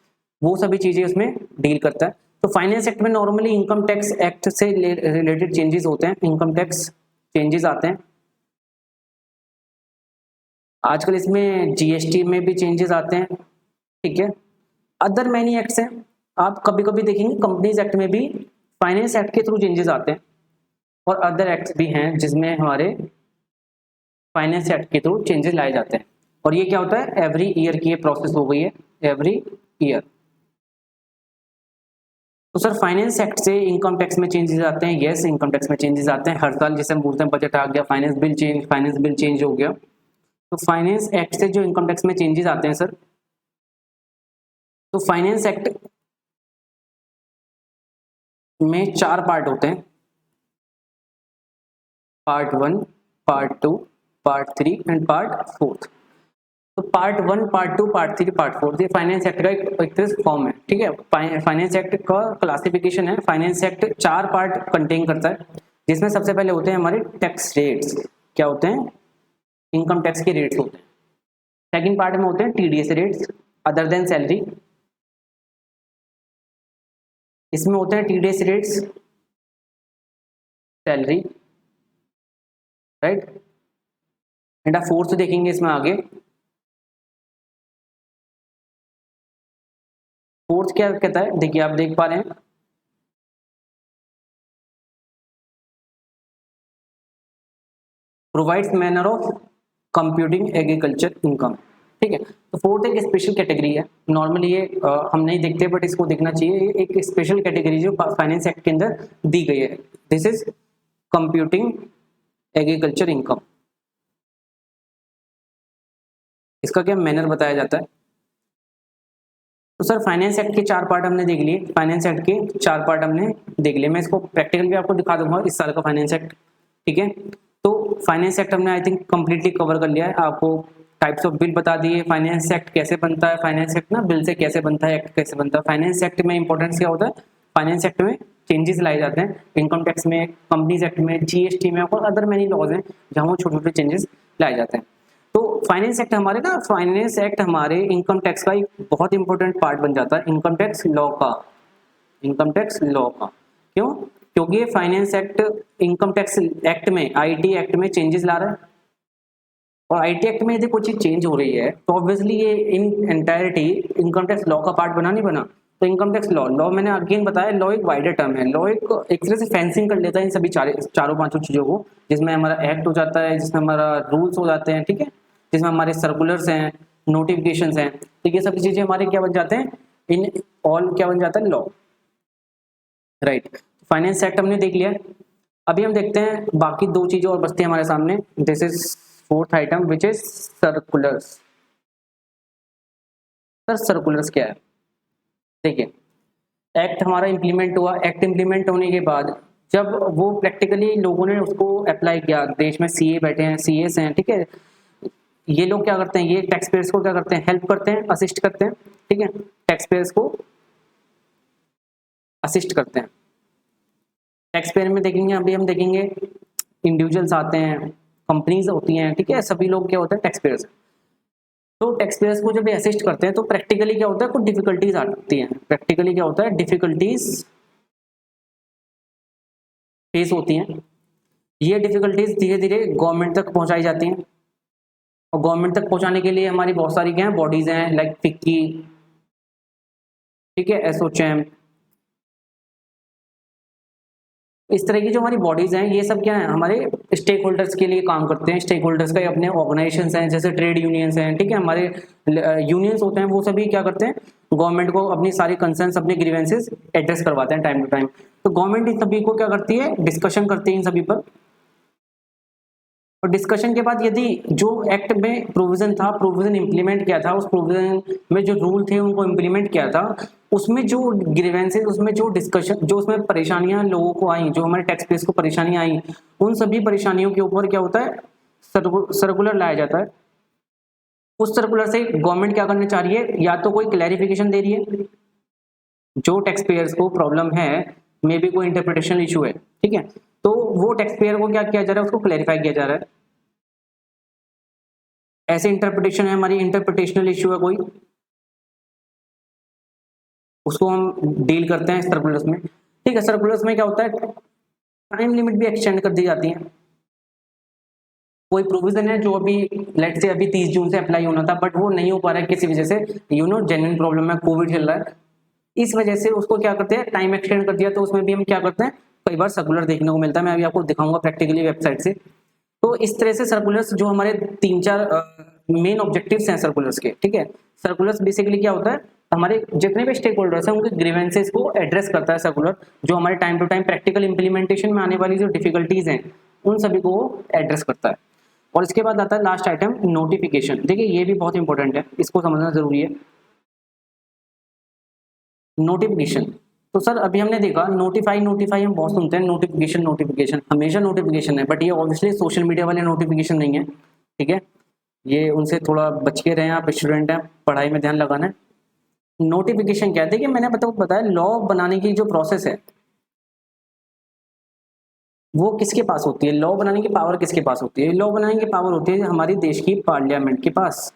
Speaker 1: वो सभी चीजें उसमें डील करता है। तो फाइनेंस एक्ट में नॉर्मली इनकम टैक्स एक्ट से रिलेटेड चेंजेस होते हैं, इनकम टैक्स चेंजेस आते हैं। आजकल इसमें जीएसटी में भी चेंजेस आते हैं, ठीक है। अदर मैनी एक्ट्स हैं, आप कभी कभी देखेंगे कंपनीज एक्ट में भी फाइनेंस एक्ट के थ्रू चेंजेस आते हैं, और अदर एक्ट्स भी हैं जिसमें हमारे फाइनेंस एक्ट के थ्रू चेंजेस लाए जाते हैं। और ये क्या होता है, एवरी ईयर की ये प्रोसेस हो गई है, एवरी ईयर। तो सर फाइनेंस एक्ट से इनकम टैक्स में चेंजेस आते हैं, यस इनकम टैक्स में चेंजेस आते हैं हर साल, जैसे हम बोलते हैं बजट आ गया, फाइनेंस बिल चेंज हो गया। तो फाइनेंस एक्ट से जो इनकम टैक्स में चेंजेस आते हैं सर, तो फाइनेंस एक्ट में 4 पार्ट होते हैं, part 1, part 2, part 3 and part 4। तो पार्ट 1, पार्ट 2, पार्ट 3, पार्ट 4 ये फाइनेंस एक्ट का एक फॉर्म है, ठीक है। फाइनेंस एक्ट का क्लासिफिकेशन है। फाइनेंस एक्ट 4 पार्ट कंटेन करता है, जिसमें सबसे पहले होते हैं हमारे टैक्स रेट्स। क्या होते हैं? इनकम टैक्स के रेट्स होते हैं। सेकंड पार्ट में होते हैं TDS rates, other than salary. इसमें होते हैं TDS rates, salary, right. And आप फोर्थ देखेंगे इसमें आगे। फोर्थ क्या कहता है, देखिए आप देख पा रहे हैं, provides manner of computing agriculture income, ठीक है। तो फोर्थ एक स्पेशल कैटेगरी है, नॉर्मली ये हम नहीं देखते बट इसको देखना चाहिए। ये एक स्पेशल कैटेगरी जो फाइनेंस एक्ट के अंदर दी गई है। This is computing agriculture income. इसका क्या मैनर बताया जाता है। तो सर फाइनेंस एक्ट के 4 पार्ट हमने देख लिए, फाइनेंस एक्ट के 4 पार्ट हमने देख लिए। मैं इसको प्रैक्टिकल भी आपको दिखा दूंगा इस साल का फाइनेंस एक्ट, ठीक है। तो फाइनेंस एक्ट हमने आई थिंक कंप्लीटली कवर कर लिया है। आपको टाइप्स ऑफ बिल बता दिए, फाइनेंस एक्ट कैसे बनता है, फाइनेंस एक्ट ना बिल से कैसे बनता है, एक्ट कैसे बनता है। फाइनेंस एक्ट में इंपॉर्टेंस क्या होता है, फाइनेंस एक्ट में चेंजेस लाए जाते हैं, इनकम टैक्स में, कंपनीज एक्ट में, जीएसटी में और अदर मैनी लॉज हैं जहाँ वो छोटे छोटे चेंजेस लाए जाते हैं। तो फाइनेंस एक्ट हमारे इनकम टैक्स का एक बहुत इंपॉर्टेंट पार्ट बन जाता है, इनकम टैक्स लॉ का। क्यों? क्योंकि ये finance act income tax act में, आईटी एक्ट में चेंजेस ला रहा है। और आईटी एक्ट में यदि कोई चीज चेंज हो रही है तो ऑब्वियसली ये इन एंटायरिटी इनकम टैक्स लॉ का पार्ट बना नहीं बना। तो इनकम टैक्स लॉ मैंने अगेन बताया, लॉ एक वाइडर टर्म है। लॉ एक तरह से फेंसिंग कर लेता है इन सभी चारों पांचों चीजों को, जिसमें हमारा एक्ट हो जाता है, जिसमें हमारा रूल्स हो जाते हैं, ठीक है, जिसमें हमारे सर्कुलर्स हैं, नोटिफिकेशंस हैं। तो ये सभी चीजें हमारे क्या बन जाते हैं, इन ऑल क्या बन जाता है, लॉ, राइट। फाइनेंस एक्ट हमने देख लिया। अभी हम देखते हैं बाकी 2 चीजें और बचती हैं हमारे सामने। This is fourth item which is circulars. Sir circulars क्या है? देखिए एक्ट हमारा इंप्लीमेंट हुआ, एक्ट इंप्लीमेंट होने के बाद जब वो प्रैक्टिकली लोगों ने उसको अप्लाई किया, देश में सीए बैठे हैं, सीएस हैं, ठीक है, ये लोग क्या करते हैं, ये टैक्स पेयर्स को क्या करते हैं, हेल्प करते हैं, असिस्ट करते हैं, ठीक है, टैक्स पेयर्स को असिस्ट करते हैं। टैक्स पेयर में देखेंगे, अभी हम देखेंगे इंडिविजुअल्स आते हैं, कंपनीज होती हैं, ठीक है, सभी लोग क्या होते हैं, टैक्स पेयर्स। तो टैक्स पेयर्स को जब ये असिस्ट करते हैं तो प्रैक्टिकली क्या होता है, कुछ डिफिकल्टीज आती हैं। प्रैक्टिकली क्या होता है, डिफिकल्टीज फेस होती हैं। ये डिफिकल्टीज धीरे धीरे गवर्नमेंट तक पहुंचाई जाती हैं, और गवर्नमेंट तक पहुंचाने के लिए हमारी बहुत सारी क्या है, बॉडीज हैं, लाइक फिक्की, ठीक है, एसोचैम, इस तरह की जो हमारी बॉडीज हैं, ये सब क्या है, हमारे स्टेक होल्डर्स के लिए काम करते हैं। स्टेक होल्डर्स का अपने ऑर्गेनाइजेशंस हैं, जैसे ट्रेड यूनियंस हैं, ठीक है, हमारे यूनियंस होते हैं, वो सभी क्या करते हैं, गवर्नमेंट को अपनी सारी कंसर्न्स, अपने ग्रीवेंसेस एड्रेस करवाते हैं टाइम टू टाइम। तो गवर्नमेंट इन सभी को क्या करती है, डिस्कशन करती है इन सभी पर। और डिस्कशन के बाद यदि जो एक्ट में प्रोविजन था, प्रोविजन इंप्लीमेंट किया था, उस प्रोविजन में जो रूल थे उनको इंप्लीमेंट किया था, उसमें जो ग्रीवेंसेस, उसमें जो डिस्कशन, जो उसमें परेशानियां लोगों को आई, जो हमारे टैक्स पेयर्स को परेशानियां आई, उन सभी परेशानियों के ऊपर क्या होता है, सर्कुलर लाया जाता है। उस सर्कुलर से गवर्नमेंट क्या करना चाह रही है, या तो कोई क्लैरिफिकेशन दे रही है, जो टैक्स पेयर्स को प्रॉब्लम है, मे बी कोई इंटरप्रिटेशन इशू है, ठीक है, तो वो टैक्स पेयर को क्या किया जा रहा है, उसको क्लैरिफाई किया जा रहा है। ऐसे इंटरप्रिटेशन है, हमारी इंटरप्रिटेशनल इशू है कोई, उसको हम डील करते हैं सर्कुलर्स में, ठीक है। सर्कुलर्स में क्या होता है, टाइम लिमिट भी एक्सटेंड कर दी जाती है। कोई प्रोविजन है जो अभी लेट से अभी 30 जून से अप्लाई होना था, बट वो नहीं हो पा रहा है किसी वजह से, जेन्युइन प्रॉब्लम है, कोविड चल रहा है, इस वजह से उसको क्या करते हैं, टाइम एक्सटेंड कर दिया। तो उसमें भी हम क्या करते हैं, कई बार सर्कुलर देखने को मिलता है, मैं अभी आपको दिखाऊंगा प्रैक्टिकली वेबसाइट से। तो इस तरह से सर्कुलर्स, जो हमारे 3-4 मेन ऑब्जेक्टिव्स हैं सर्कुलर्स के, ठीक है। सर्कुलर्स बेसिकली क्या होता है, हमारे जितने भी स्टेक होल्डर्स हैं उनके ग्रीवेंसेस को एड्रेस करता है सर्कुलर, जो हमारे time to time practical implementation में आने वाली जो डिफिकल्टीज हैं उन सभी को एड्रेस करता है। और इसके बाद आता है लास्ट आइटम, नोटिफिकेशन। देखिए ये भी बहुत इंपॉर्टेंट है, इसको समझना जरूरी है। नोटिफिकेशन, तो सर अभी हमने देखा नोटिफाई नोटिफाई हम बहुत सुनते हैं, नोटिफिकेशन नोटिफिकेशन, हमेशा नोटिफिकेशन है, बट ये ऑब्वियसली सोशल मीडिया वाले नोटिफिकेशन नहीं है, ठीक है, ये उनसे थोड़ा बच के रहें, आप स्टूडेंट हैं, पढ़ाई में ध्यान लगाना है। नोटिफिकेशन क्या है, देखिए मैंने बताया लॉ बनाने की जो प्रोसेस है वो किसके पास होती है, लॉ बनाने की पावर किसके पास होती है, लॉ बनाने की पावर होती है हमारी देश की पार्लियामेंट के पास,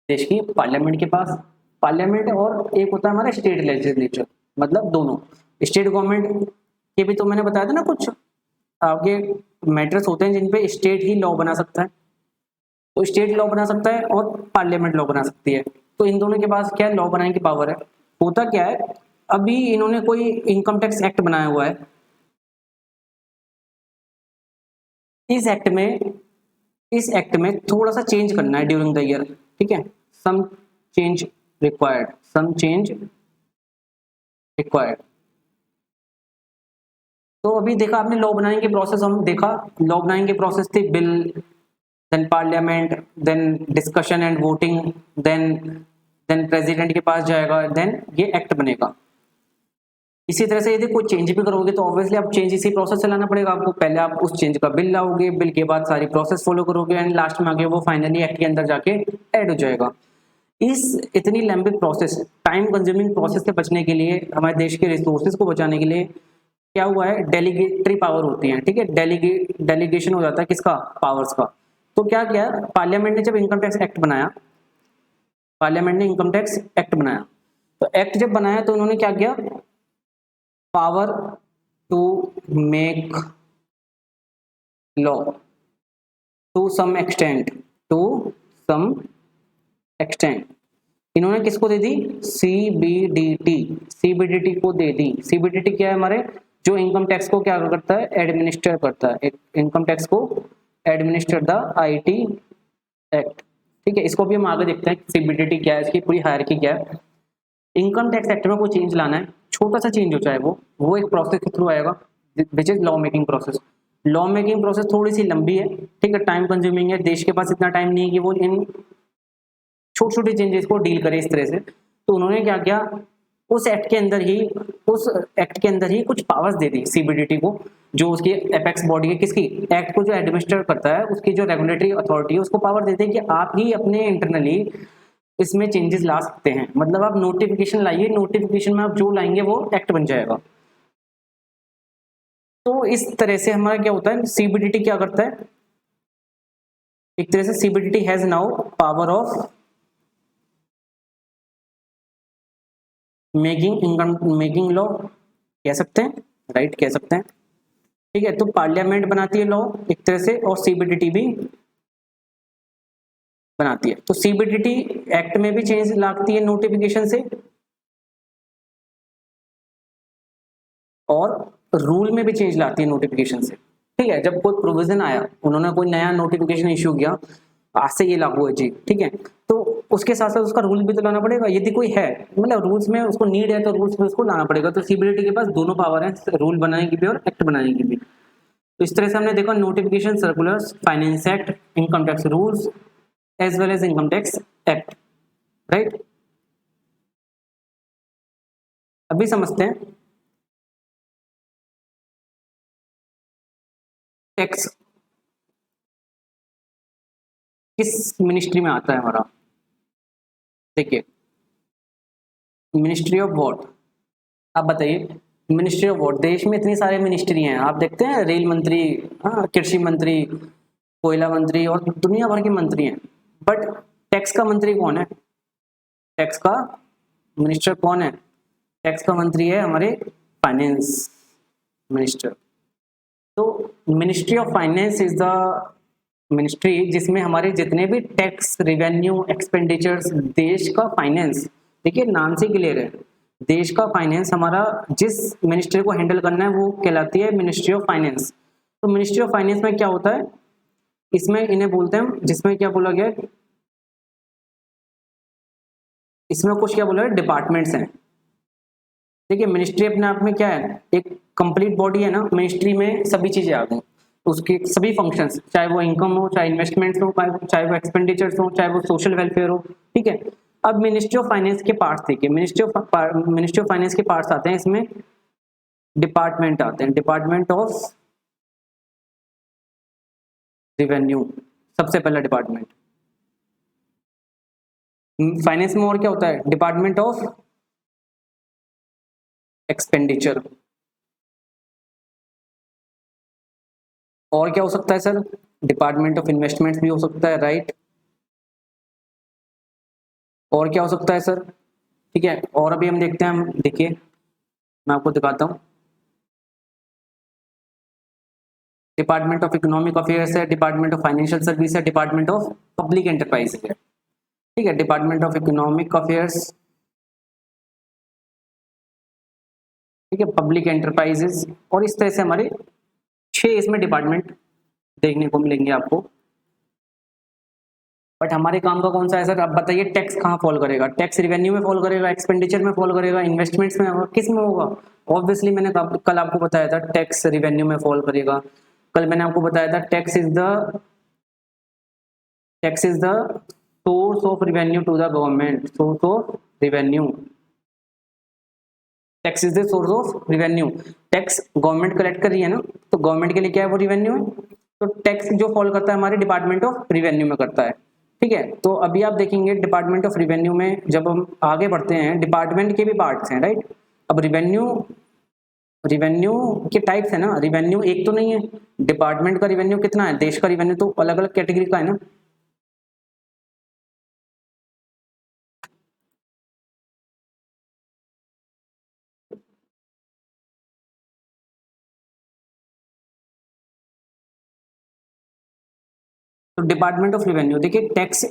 Speaker 1: देश की पार्लियामेंट के पास। पार्लियामेंट और एक होता है हमारा स्टेट लेजिस्लेचर, मतलब दोनों। स्टेट गवर्नमेंट के भी तो मैंने बताया था ना कुछ आपके मैटर्स होते हैं जिन पे स्टेट ही लॉ बना सकता है, तो स्टेट लॉ बना सकता है और पार्लियामेंट लॉ बना सकती है। तो इन दोनों के पास क्या है, लॉ बनाने की पावर है। होता क्या है, अभी इन्होंने कोई इनकम टैक्स एक्ट बनाया हुआ है, इस एक्ट में थोड़ा सा चेंज करना है ड्यूरिंग द ईयर, ठीक है, some change required, some change required. तो अभी देखा आपने लॉ बनाने की प्रोसेस, हम देखा लॉ बनाने की प्रोसेस थी bill, then parliament, then discussion and voting, then president के पास जाएगा, देन ये एक्ट बनेगा। इसी तरह से यदि कोई चेंज भी करोगे तो ऑब्वियसली आप चेंज इसी प्रोसेस से लाना पड़ेगा आपको, पहले आप उस चेंज का बिल लाओगे, बिल के बाद सारी प्रोसेस फॉलो करोगे एंड लास्ट में आगे वो फाइनली एक्ट के अंदर जाके ऐड हो जाएगा। इस इतनी लंबी प्रोसेस, टाइम कंज्यूमिंग प्रोसेस से बचने के लिए, हमारे देश के रिसोर्सेज को बचाने के लिए क्या हुआ है, डेलीगेटरी पावर होती है, ठीक है, डेलीगेशन हो जाता है किसका, पावर्स का। तो क्या किया पार्लियामेंट ने, जब इनकम टैक्स एक्ट बनाया, पार्लियामेंट ने इनकम टैक्स एक्ट बनाया, तो एक्ट जब बनाया तो उन्होंने क्या किया, power to make law to some extent, to some extent, इन्होंने किसको दे दी, सीबीडीटी, सीबीडीटी को दे दी। सीबीडीटी क्या है, हमारे जो इनकम टैक्स को क्या करता है, एडमिनिस्टर करता है, इनकम टैक्स को एडमिनिस्टर द आईटी एक्ट, ठीक है। इसको भी हम आगे देखते हैं सीबीडीटी क्या है, इसकी पूरी हायरार्की क्या है। इनकम टैक्स एक्ट में कोई चेंज लाना है, छोटा सा चेंज हो चाहे वो एक प्रोसेस के थ्रू आएगा, which is law making process. Law making process थोड़ी सी लंबी है, ठीक है, टाइम कंज्यूमिंग है, देश के पास इतना टाइम नहीं है कि वो इन छोटे छोटे चेंजेस को डील करे इस तरह से। तो उन्होंने क्या किया, उस एक्ट के अंदर ही कुछ पावर्स दे दी सीबीडीटी को, जो उसकी एपेक्स बॉडी है, किसकी, एक्ट को जो एडमिनिस्टर करता है उसकी जो रेगुलेटरी अथॉरिटी है, उसको पावर देते हैं कि आप ही अपने इंटरनली इसमें चेंजेस ला सकते हैं। मतलब आप नोटिफिकेशन लाइए, नोटिफिकेशन में आप जो लाएंगे वो एक्ट बन जाएगा। तो इस तरह से हमारा क्या होता है, सीबीडीटी क्या करता है, एक तरह से CBDT has now power of making law, कह सकते हैं, राइट, कह सकते हैं, ठीक है। तो पार्लियामेंट बनाती है लॉ एक तरह से, और सीबीडीटी भी बनाती है। तो सीबीडीटी एक्ट में भी चेंज लाती है नोटिफिकेशन से, और रूल में भी चेंज लाती है नोटिफिकेशन से, ठीक है। जब कोई प्रोविजन आया, उन्होंने कोई नया नोटिफिकेशन इश्यू किया, आज से ये लागू है जी, ठीक है, तो उसके साथ साथ उसका रूल भी तो लाना पड़ेगा, यदि कोई है, मतलब रूल्स में उसको नीड है तो रूल्स में उसको लाना पड़ेगा। तो सीबीडीटी के पास दोनों पावर है, रूल बनाने की भी और एक्ट बनाने की भी। तो इस तरह से हमने देखा notification, circulars, finance act, income tax rules as well as income tax act, right. अभी समझते हैं टैक्स किस मिनिस्ट्री में आता है हमारा। देखिए मिनिस्ट्री ऑफ व्हाट, आप बताइए, मिनिस्ट्री ऑफ व्हाट, देश में इतनी सारे मिनिस्ट्री हैं, आप देखते हैं रेल मंत्री, हाँ, कृषि मंत्री, कोयला मंत्री, और दुनिया भर के मंत्री हैं, बट टैक्स का मंत्री कौन है, टैक्स का मिनिस्टर कौन है, टैक्स का मंत्री है हमारे फाइनेंस मिनिस्टर। तो ministry of finance is the ministry जिसमें हमारे जितने भी टैक्स, रेवेन्यू, एक्सपेंडिचर्स, देश का फाइनेंस, देखिए नाम से क्लियर है, देश का फाइनेंस हमारा जिस मिनिस्ट्री को हैंडल करना है वो कहलाती है मिनिस्ट्री ऑफ फाइनेंस। तो मिनिस्ट्री ऑफ फाइनेंस में क्या होता है, इसमें इन्हें बोलते हैं, जिसमें क्या बोला गया है, इसमें कुछ क्या बोला है, डिपार्टमेंट्स हैं। देखिए मिनिस्ट्री अपने आप में क्या है, एक कंप्लीट बॉडी है ना, मिनिस्ट्री में सभी चीजें आ गई, उसके सभी फंक्शंस, चाहे वो इनकम हो, चाहे इन्वेस्टमेंट्स हो, चाहे वो एक्सपेंडिचर्स हो, चाहे वो सोशल वेलफेयर हो, ठीक है। अब मिनिस्ट्री ऑफ फाइनेंस के पार्ट्स देखिए, मिनिस्ट्री ऑफ फाइनेंस के पार्ट्स आते हैं, इसमें डिपार्टमेंट आते हैं, डिपार्टमेंट ऑफ रिवेन्यू सबसे पहला डिपार्टमेंट। फाइनेंस में और क्या होता है, डिपार्टमेंट ऑफ एक्सपेंडिचर। और क्या हो सकता है सर, डिपार्टमेंट ऑफ इन्वेस्टमेंट्स भी हो सकता है, राइट। और क्या हो सकता है सर, ठीक है। और अभी हम देखते हैं, हम देखिए मैं आपको दिखाता हूँ, डिपार्टमेंट ऑफ इकोनॉमिक अफेयर्स है, डिपार्टमेंट ऑफ फाइनेंशियल सर्विस है, डिपार्टमेंट ऑफ पब्लिक एंटरप्राइज है, ठीक है। डिपार्टमेंट ऑफ इकोनॉमिक अफेयर्स, ठीक है, पब्लिक एंटरप्राइजेस, और इस तरह से हमारे 6 इसमें डिपार्टमेंट देखने को मिलेंगे आपको। बट हमारे काम का कौन सा है सर, अब बताइए टैक्स कहाँ फॉल करेगा, टैक्स रिवेन्यू में फॉल करेगा, एक्सपेंडिचर में फॉल करेगा, इन्वेस्टमेंट्स में होगा, किस में होगा। ऑब्वियसली मैंने कल आपको बताया था टैक्स रिवेन्यू में फॉल करेगा। कल मैंने आपको बताया था tax is the source of revenue to the government, source of revenue, tax is the source of revenue. Tax government collect कर रही है ना, तो गवर्नमेंट के लिए क्या है, वो रिवेन्यू है। तो टैक्स जो फॉल करता है हमारे डिपार्टमेंट ऑफ रिवेन्यू में करता है, ठीक है। तो अभी आप देखेंगे डिपार्टमेंट ऑफ रिवेन्यू में जब हम आगे बढ़ते हैं, डिपार्टमेंट के भी पार्ट्स हैं, राइट। अब रिवेन्यू के टाइप्स है ना, रिवेन्यू एक तो नहीं है, डिपार्टमेंट का रिवेन्यू कितना है, देश का रिवेन्यू तो अलग अलग कैटेगरी का है ना। तो डिपार्टमेंट ऑफ रिवेन्यू देखिए, टैक्स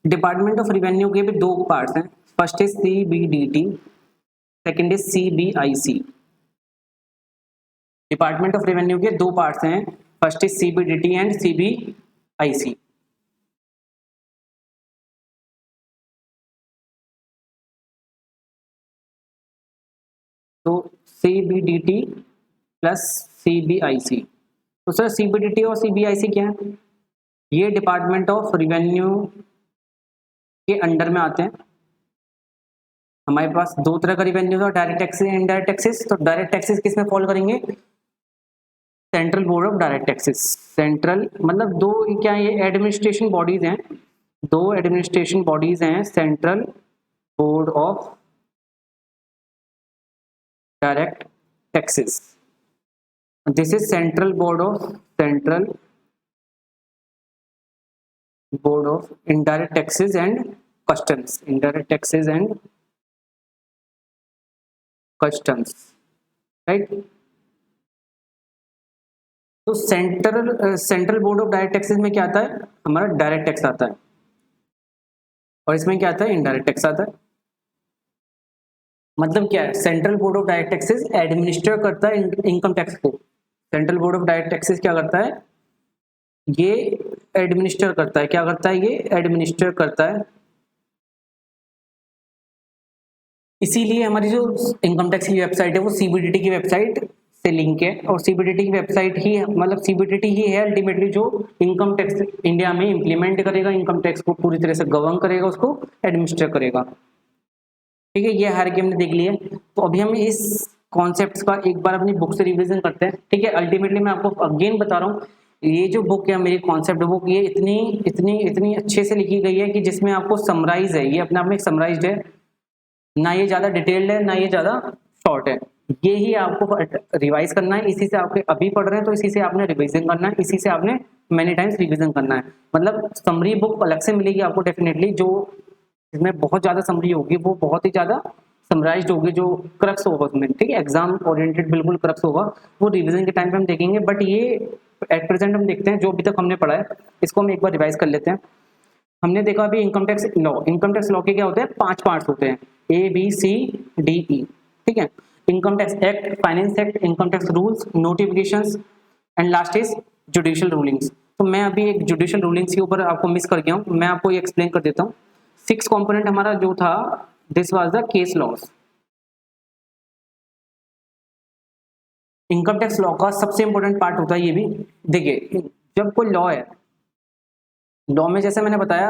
Speaker 1: डिपार्टमेंट ऑफ रिवेन्यू के भी 2 पार्ट्स हैं, first is CBDT, second is CBIC। Department of revenue के 2 पार्ट्स हैं, first is CBDT and CBIC। तो CBDT प्लस CBIC। तो सर CBDT और CBIC क्या है, ये डिपार्टमेंट ऑफ रिवेन्यू के अंडर में आते हैं। हमारे पास 2 तरह का रिवेन्यू है, डायरेक्ट टैक्सेस, इनडायरेक्ट टैक्सेस। तो डायरेक्ट टैक्सेस किस में फॉल करेंगे, central board of direct taxes. Central मतलब 2 क्या ये एडमिनिस्ट्रेशन बॉडीज हैं, 2 एडमिनिस्ट्रेशन बॉडीज हैं, central board of direct taxes, this is central board of indirect taxes and customs, indirect taxes and customs, right. तो central board of direct taxes में क्या आता है, हमारा डायरेक्ट टैक्स आता है, और इसमें क्या आता है, इनडायरेक्ट टैक्स आता है। मतलब क्या है, central board of direct taxes administer करता है इनकम टैक्स को। Central board of direct taxes क्या करता है, ये एडमिनिस्टर करता है, क्या करता है, ये एडमिनिस्टर करता है। इसीलिए हमारी जो इनकम टैक्स की वेबसाइट है वो CBDT की वेबसाइट से लिंक है, और CBDT की वेबसाइट ही मतलब CBDT ही है अल्टीमेटली जो इनकम टैक्स इंडिया में इंप्लीमेंट करेगा, इनकम टैक्स को पूरी तरह से गवर्न करेगा, उसको एडमिनिस्टर करेगा, ठीक है। ये हर की हमने देख लिया। तो अभी हम इस कॉन्सेप्ट्स का एक बार अपनी बुक से रिवीजन करते हैं, ठीक है। अल्टीमेटली मैं आपको अगेन बता रहा हूँ, ये जो बुक है मेरी कॉन्सेप्ट बुक, ये इतनी इतनी इतनी अच्छे से लिखी गई है कि जिसमें आपको समराइज है, ये अपने आप में समराइज्ड है, ना ये ज़्यादा डिटेल्ड है ना ये ज़्यादा शॉर्ट है। ये ही आपको रिवाइज करना है, इसी से आपके अभी पढ़ रहे हैं तो इसी से आपने रिवीजन करना है, इसी से आपने मैनी टाइम्स रिवीजन करना है। मतलब समरी बुक अलग से मिलेगी आपको डेफिनेटली, जो इसमें बहुत ज़्यादा समरी होगी, वो बहुत ही ज़्यादा समराइज्ड होगी, जो क्रक्स होगा उसमें, ठीक है, एग्जाम ओरिएंटेड बिल्कुल क्रक्स होगा, वो रिवीजन के टाइम पे हम देखेंगे। बट ये एट प्रेजेंट हम देखते हैं जो अभी तक हमने पढ़ा है, इसको हम एक बार रिवाइज कर लेते हैं। हमने देखा अभी income tax law, income tax law के क्या होते हैं, 5 पार्ट्स होते हैं, ABCDE, ठीक है। Income tax act, finance act, income tax rules, notifications and last is judicial rulings. तो मैं अभी एक जुडिशियल रूलिंग्स के ऊपर आपको मिस कर गया हूँ, मैं आपको ये एक्सप्लेन कर देता हूँ। 6 कंपोनेंट हमारा जो था this was the case laws. Income tax law का सबसे इंपॉर्टेंट पार्ट होता है ये भी। देखिए जब कोई लॉ है, लॉ में जैसे मैंने बताया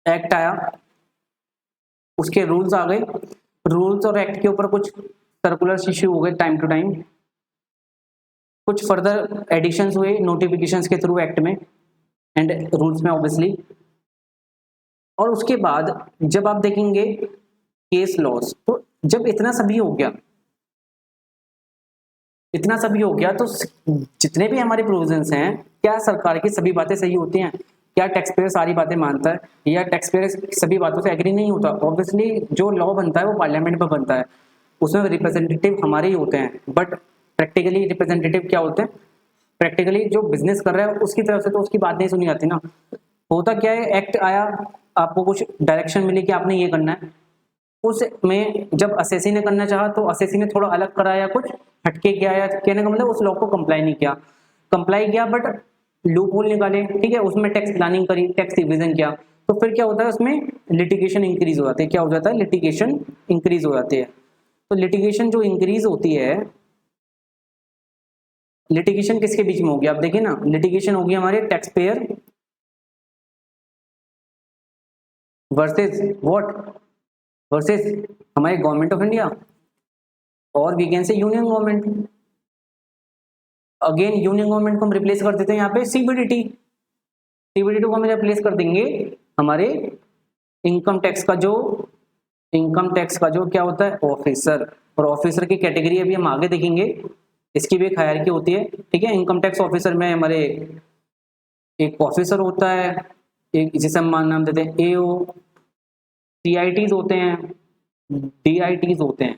Speaker 1: एक्ट आया, उसके रूल्स आ गए, रूल्स और एक्ट के ऊपर कुछ सर्कुलर्स इश्यू हो गए टाइम टू टाइम, कुछ फर्दर एडिशंस हुए नोटिफिकेशंस के थ्रू एक्ट में एंड रूल्स में ऑब्वियसली। और उसके बाद जब आप देखेंगे केस लॉस, तो जब इतना सभी हो गया, इतना सभी हो गया, तो जितने भी हमारे प्रोविजंस हैं, क्या सरकार की सभी बातें सही होती हैं? क्या टैक्स पेयर सारी बातें मानता है, या टैक्स पेयर सभी बातों से एग्री नहीं होता? ऑब्वियसली जो लॉ बनता है वो पार्लियामेंट में बनता है, उसमें रिप्रेजेंटेटिव हमारे ही होते हैं, बट प्रैक्टिकली रिप्रेजेंटेटिव क्या होते हैं? प्रैक्टिकली जो बिजनेस कर रहा है उसकी तरफ से तो उसकी बात नहीं सुनी जाती ना। होता क्या है, एक्ट आया, आपको कुछ डायरेक्शन मिली कि आपने ये करना है, उसमें जब असेसी ने करना चाहा तो असेसी ने थोड़ा अलग कराया, कुछ हटके किया, या कहने का मतलब उस लॉ को कंप्लाई नहीं किया, कंप्लाई किया बट लूप होल निकाले, ठीक है, उसमें टैक्स प्लानिंग करी, टैक्स रिवीजन किया, तो फिर क्या होता है उसमें लिटिगेशन इंक्रीज हो जाते हैं। क्या हो जाता है? लिटिगेशन इंक्रीज हो जाती है। तो लिटिगेशन जो इंक्रीज होती है, लिटिगेशन किसके बीच में होगी? आप देखिए ना, लिटिगेशन होगी हमारे tax payer versus what? Versus हमारे गवर्नमेंट ऑफ इंडिया, और we can say union government. Again union government को हम रिप्लेस कर देते हैं यहाँ पे सीबीडीटी, सीबीडीटी को हम रिप्लेस कर देंगे हमारे इनकम टैक्स का जो, इनकम टैक्स का जो क्या होता है? ऑफिसर। और ऑफिसर की कैटेगरी अभी हम आगे देखेंगे, इसकी भी एक हायरार्की होती है, ठीक है। इनकम टैक्स ऑफिसर में हमारे एक ऑफिसर होता है, एक जिसे हम नाम देते हैं एओ, सीआईटीज होते हैं, डीआईटीज होते हैं,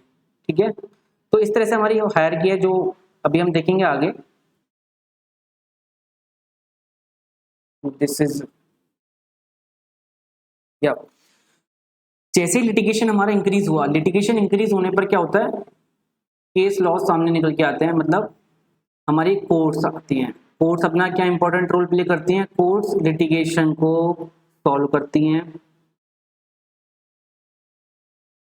Speaker 1: ठीक है। तो इस तरह से हमारी हायरार्की है जो अभी हम देखेंगे आगे। दिस इज या जैसे ही लिटिगेशन हमारा इंक्रीज हुआ, लिटिगेशन इंक्रीज होने पर क्या होता है? केस लॉस सामने निकल के आते हैं, मतलब हमारी कोर्ट्स आती हैं। कोर्ट्स अपना क्या इंपॉर्टेंट रोल प्ले करती हैं? कोर्ट्स लिटिगेशन को सॉल्व करती हैं।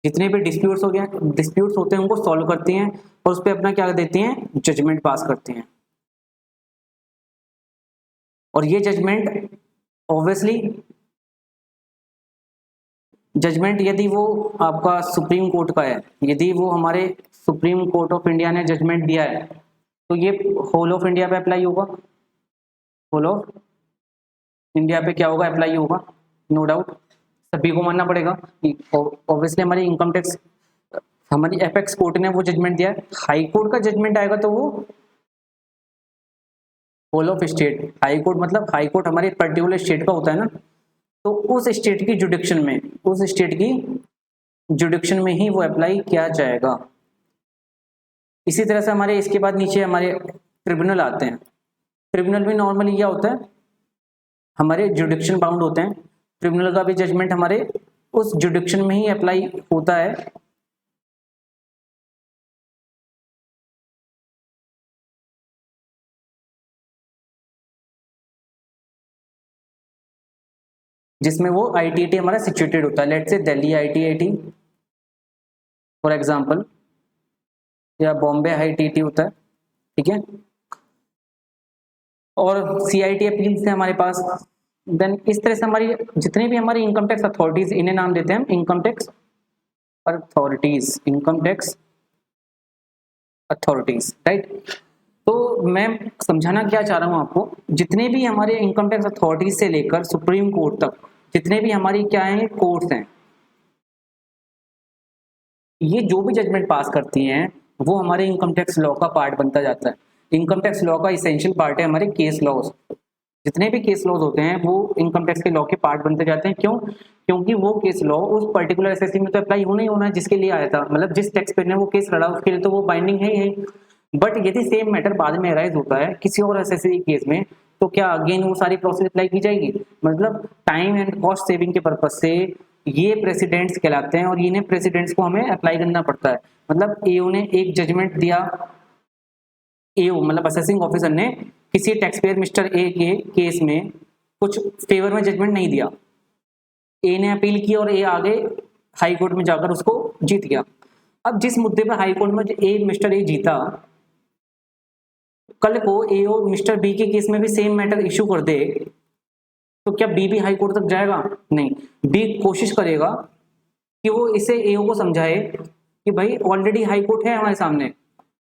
Speaker 1: जितने भी डिस्प्यूट्स हो गए, डिस्प्यूट्स होते हैं उनको सॉल्व करती हैं, और उस पर अपना क्या देती हैं? जजमेंट पास करती हैं। और ये जजमेंट ऑब्वियसली, जजमेंट यदि वो आपका सुप्रीम कोर्ट का है, यदि वो हमारे सुप्रीम कोर्ट ऑफ इंडिया ने जजमेंट दिया है, तो ये होल ऑफ इंडिया पे अप्लाई होगा, होल ऑफ इंडिया पे क्या होगा? अप्लाई होगा, नो डाउट, सभी को मानना पड़ेगा। ऑब्वियसली हमारी इनकम टैक्स, हमारी एपेक्स कोर्ट ने वो जजमेंट दिया है, हाई कोर्ट का जजमेंट आएगा तो वो whole of state. High court मतलब हाई कोर्ट हमारे पर्टिकुलर स्टेट का होता है ना, तो उस स्टेट की जुडिक्शन में, उस स्टेट की जुडिक्शन में ही वो अप्लाई किया जाएगा। इसी तरह से हमारे इसके बाद नीचे हमारे ट्रिब्यूनल आते हैं। ट्रिब्यूनल भी नॉर्मली क्या होता है? हमारे जुडिक्शन बाउंड होते हैं। ट्रिब्यूनल का भी जजमेंट हमारे उस जुडिक्शन में ही अप्लाई होता है। जिसमें वो आईटीआईटी हमारा सिचुएटेड होता है, let's say Delhi आईटीआईटी for example, या बॉम्बे आईटीआईटी होता है, ठीक है। और सीआईटी अपील्स है हमारे पास। देन इस तरह से हमारी जितने भी हमारी इनकम टैक्स अथॉरिटीज, इन्हें नाम देते हैं हम income tax authorities, income tax authorities, right. तो मैं समझाना क्या चाह रहा हूं आपको, जितने भी हमारे इनकम टैक्स अथॉरिटीज से लेकर सुप्रीम कोर्ट तक जितने भी हमारी क्या है कोर्ट्स हैं, ये जो भी जजमेंट पास करती हैं वो हमारे इनकम टैक्स लॉ का पार्ट बनता जाता है। इनकम टैक्स लॉ का इसेंशियल पार्ट है हमारे केस लॉज। जितने भी केस लॉज होते हैं वो इनकम टैक्स के लॉ के पार्ट बनते जाते हैं। क्यों? क्योंकि वो केस लॉ उस पर्टिकुलर एसएससी में तो अप्लाई होना ही होना है जिसके लिए आया था, मतलब जिस टैक्स पेयर ने वो केस लड़ा उसके लिए तो वो बाइंडिंग है ही। बट यदि सेम मैटर बाद में अराइज होता है किसी और एसएससी केस में, तो क्या अगेन वो सारी प्रोसेस अप्लाई की जाएगी? मतलब टाइम एंड कॉस्ट सेविंग के पर्पज से ये प्रेसिडेंट्स कहलाते हैं, और इन्हें प्रेसिडेंट्स को हमें अप्लाई करना पड़ता है। मतलब एओ ने एक जजमेंट दिया, एओ मतलब असेसिंग ऑफिसर ने किसी टैक्स पेयर मिस्टर ए के केस में कुछ फेवर में जजमेंट नहीं दिया, ए ने अपील की और ए आगे हाई कोर्ट में जाकर उसको जीत गया। अब जिस मुद्दे पर हाई कोर्ट में मिस्टर ए जीता, कल को ए और मिस्टर बी के केस में भी सेम मैटर इश्यू कर दे, तो क्या बी भी हाई कोर्ट तक जाएगा? नहीं, बी कोशिश करेगा कि वो इसे एओ को समझाए कि भाई ऑलरेडी हाई कोर्ट है हमारे सामने,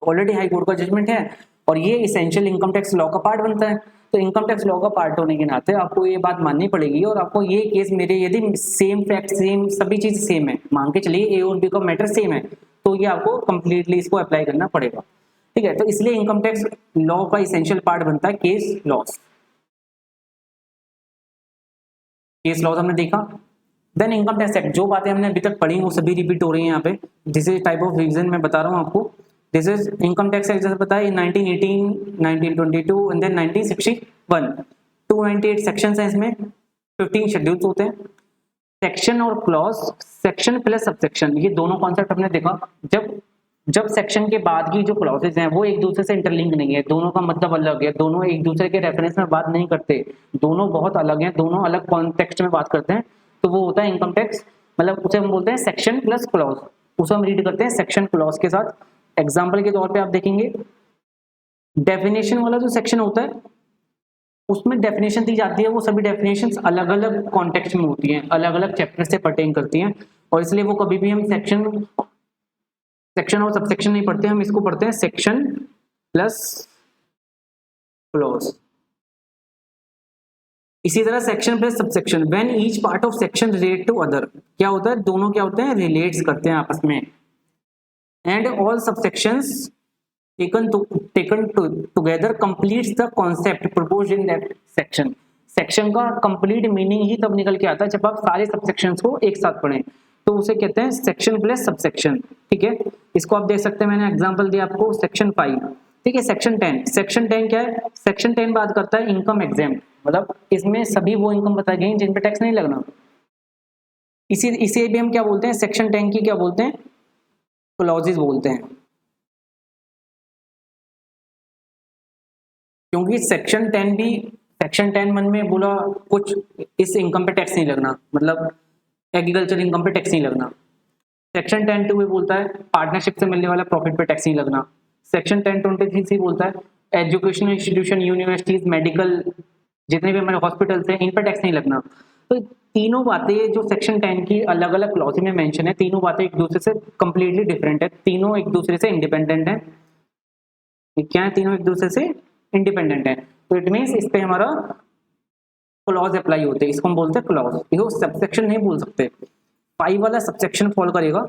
Speaker 1: ऑलरेडी हाई कोर्ट का जजमेंट है और ये इसेंशियल इनकम टैक्स लॉ का पार्ट बनता है, तो इनकम टैक्स लॉ का पार्ट होने के नाते आपको ये बात माननी पड़ेगी और आपको ये केस मेरे यदि सेम फैक्ट सेम सभी चीज सेम है, मान के चलिए ए और बी का मैटर सेम है, तो ये आपको कंप्लीटली इसको अप्लाई करना पड़ेगा। ठीक है, तो इसलिए इनकम टैक्स लॉ का इसेंशियल पार्ट बनता है केस लॉस। केस लॉस हमने देखा। देन इनकम टैक्स एक्ट, जो बातें हमने अभी तक पढ़ी वो सभी रिपीट हो रही हैं यहाँ पे। This is type of revision मैं बता रहा हूँ आपको। This is income tax act, जैसे पता है 1918, 1922 एंड देन 1961। 298 सेक्शन है इसमें, 15 शेड्यूल्स होते हैं। सेक्शन और क्लॉज, सेक्शन प्लस सबसेक्शन, ये दोनों कॉन्सेप्ट हमने देखा। जब सेक्शन के बाद की जो क्लॉजेज हैं वो एक दूसरे से इंटरलिंक नहीं है, दोनों का मतलब अलग है, दोनों एक दूसरे के रेफरेंस में बात नहीं करते, दोनों बहुत अलग हैं, दोनों अलग कॉन्टेक्स्ट में बात करते हैं, तो वो होता है इनकम टैक्स, मतलब उसे हम बोलते हैं सेक्शन प्लस क्लॉज। उसे हम रीड करते हैं सेक्शन क्लॉज के साथ। एग्जाम्पल के तौर पे आप देखेंगे, डेफिनेशन वाला जो सेक्शन होता है उसमें डेफिनेशन दी जाती है, वो सभी डेफिनेशन अलग अलग कॉन्टेक्स्ट में होती हैं, अलग अलग चैप्टर से पर्टेन करती हैं, और इसलिए वो कभी भी हम सेक्शन और सबसेक्शन नहीं पढ़ते, हम इसको पढ़ते हैं सेक्शन प्लस क्लॉज। इसी तरह section plus subsection, when each part of section relate to other, क्या होता है, दोनों क्या होते हैं, रिलेट्स करते हैं आपस में। And all subsections taken together completes the concept proposed in that section. Section का कंप्लीट मीनिंग ही तब निकल के आता है जब आप सारे सबसेक्शंस को एक साथ पढ़ें, तो उसे कहते हैं सेक्शन प्लस सबसेक्शन। ठीक है, इसको आप देख सकते हैं, मैंने एग्जांपल दिया आपको, सेक्शन 5। ठीक है, सेक्शन 10, सेक्शन 10 क्या है, सेक्शन 10 बात करता है इनकम एग्जेम्प्ट, मतलब इसमें सभी वो इनकम बताई गई जिन पे टैक्स नहीं लगना। इसे भी हम क्या बोलते हैं, सेक्शन 10 की क्या बोलते हैं, क्लॉजेज बोलते हैं, क्योंकि सेक्शन 10 मन में बोला कुछ इस इनकम पे टैक्स नहीं लगना, मतलब एग्रीकल्चर इनकम पे टैक्स नहीं लगना। सेक्शन 10(2) में बोलता है पार्टनरशिप से मिलने वाला प्रॉफिट पे टैक्स नहीं लगना। सेक्शन 10(23) बोलता है एजुकेशनल इंस्टीट्यूशन, यूनिवर्सिटीज, मेडिकल, जितने भी हमारे हॉस्पिटल्स हैं, इन पर टैक्स नहीं लगना। तो तीनों बातें जो सेक्शन 10 की अलग अलग क्लॉज में मेंशन है, तीनों बातें एक दूसरे से कंप्लीटली डिफरेंट है, तीनों एक दूसरे से इंडिपेंडेंट है। क्या है, तीनों एक दूसरे से इंडिपेंडेंट है, तो इट मीन्स इस पे हमारा क्लॉज अप्लाई होते हैं, इसको हम बोलते हैं क्लॉज। इसको सबसेक्शन नहीं बोल सकते, 5 वाला सबसेक्शन फॉलो करेगा,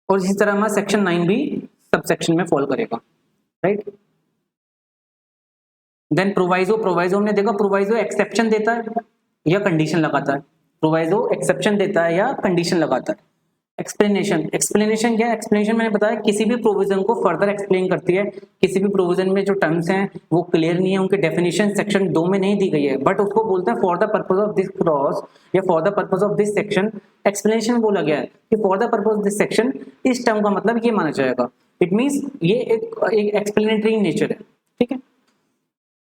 Speaker 1: और इसी तरह हमारा सेक्शन 9 भी सबसेक्शन में फॉलो करेगा, राइट। देन प्रोवाइजो हमने देखा, प्रोवाइजो एक्सेप्शन देता है या कंडीशन लगाता है, प्रोवाइजो एक्सेप्शन देता है या कंडीशन लगाता है। एक्सप्लेनेशन क्या है, एक्सप्लेनेशन मैंने बताया किसी भी प्रोविजन को फर्दर एक्सप्लेन करती है, किसी भी प्रोविजन में जो टर्म्स हैं वो क्लियर नहीं है, उनकी डेफिनेशन सेक्शन 2 में नहीं दी गई है, बट उसको बोलते हैं for the purpose of this clause या for the purpose of this section. Explanation बोला गया है कि for the purpose of this section, इस टर्म का मतलब ये माना जाएगा, इट मीन्स ये एक एक्सप्लेनेटरी नेचर है। ठीक है,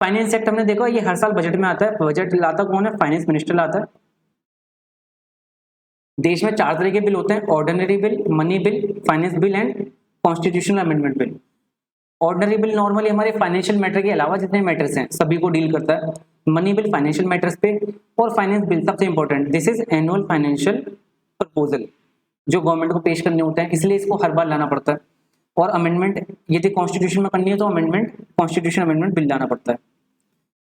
Speaker 1: फाइनेंस एक्ट हमने देखा, ये हर साल बजट में आता है। बजट लाता कौन है, फाइनेंस मिनिस्टर लाता है। देश में 4 तरह के बिल होते हैं, ordinary bill, money bill, finance bill and constitutional amendment bill. Ordinary bill normally हमारे फाइनेंशियल मैटर के अलावा जितने मैटर्स हैं सभी को डील करता है। मनी बिल फाइनेंशियल मैटर्स पे, और फाइनेंस बिल सबसे important, this is annual financial proposal, जो गवर्नमेंट को पेश करने होते हैं, इसलिए इसको हर बार लाना पड़ता है। और अमेंडमेंट यदि कॉन्स्टिट्यूशन में करनी है तो कॉन्स्टिट्यूशन अमेंडमेंट बिल लाना पड़ता है।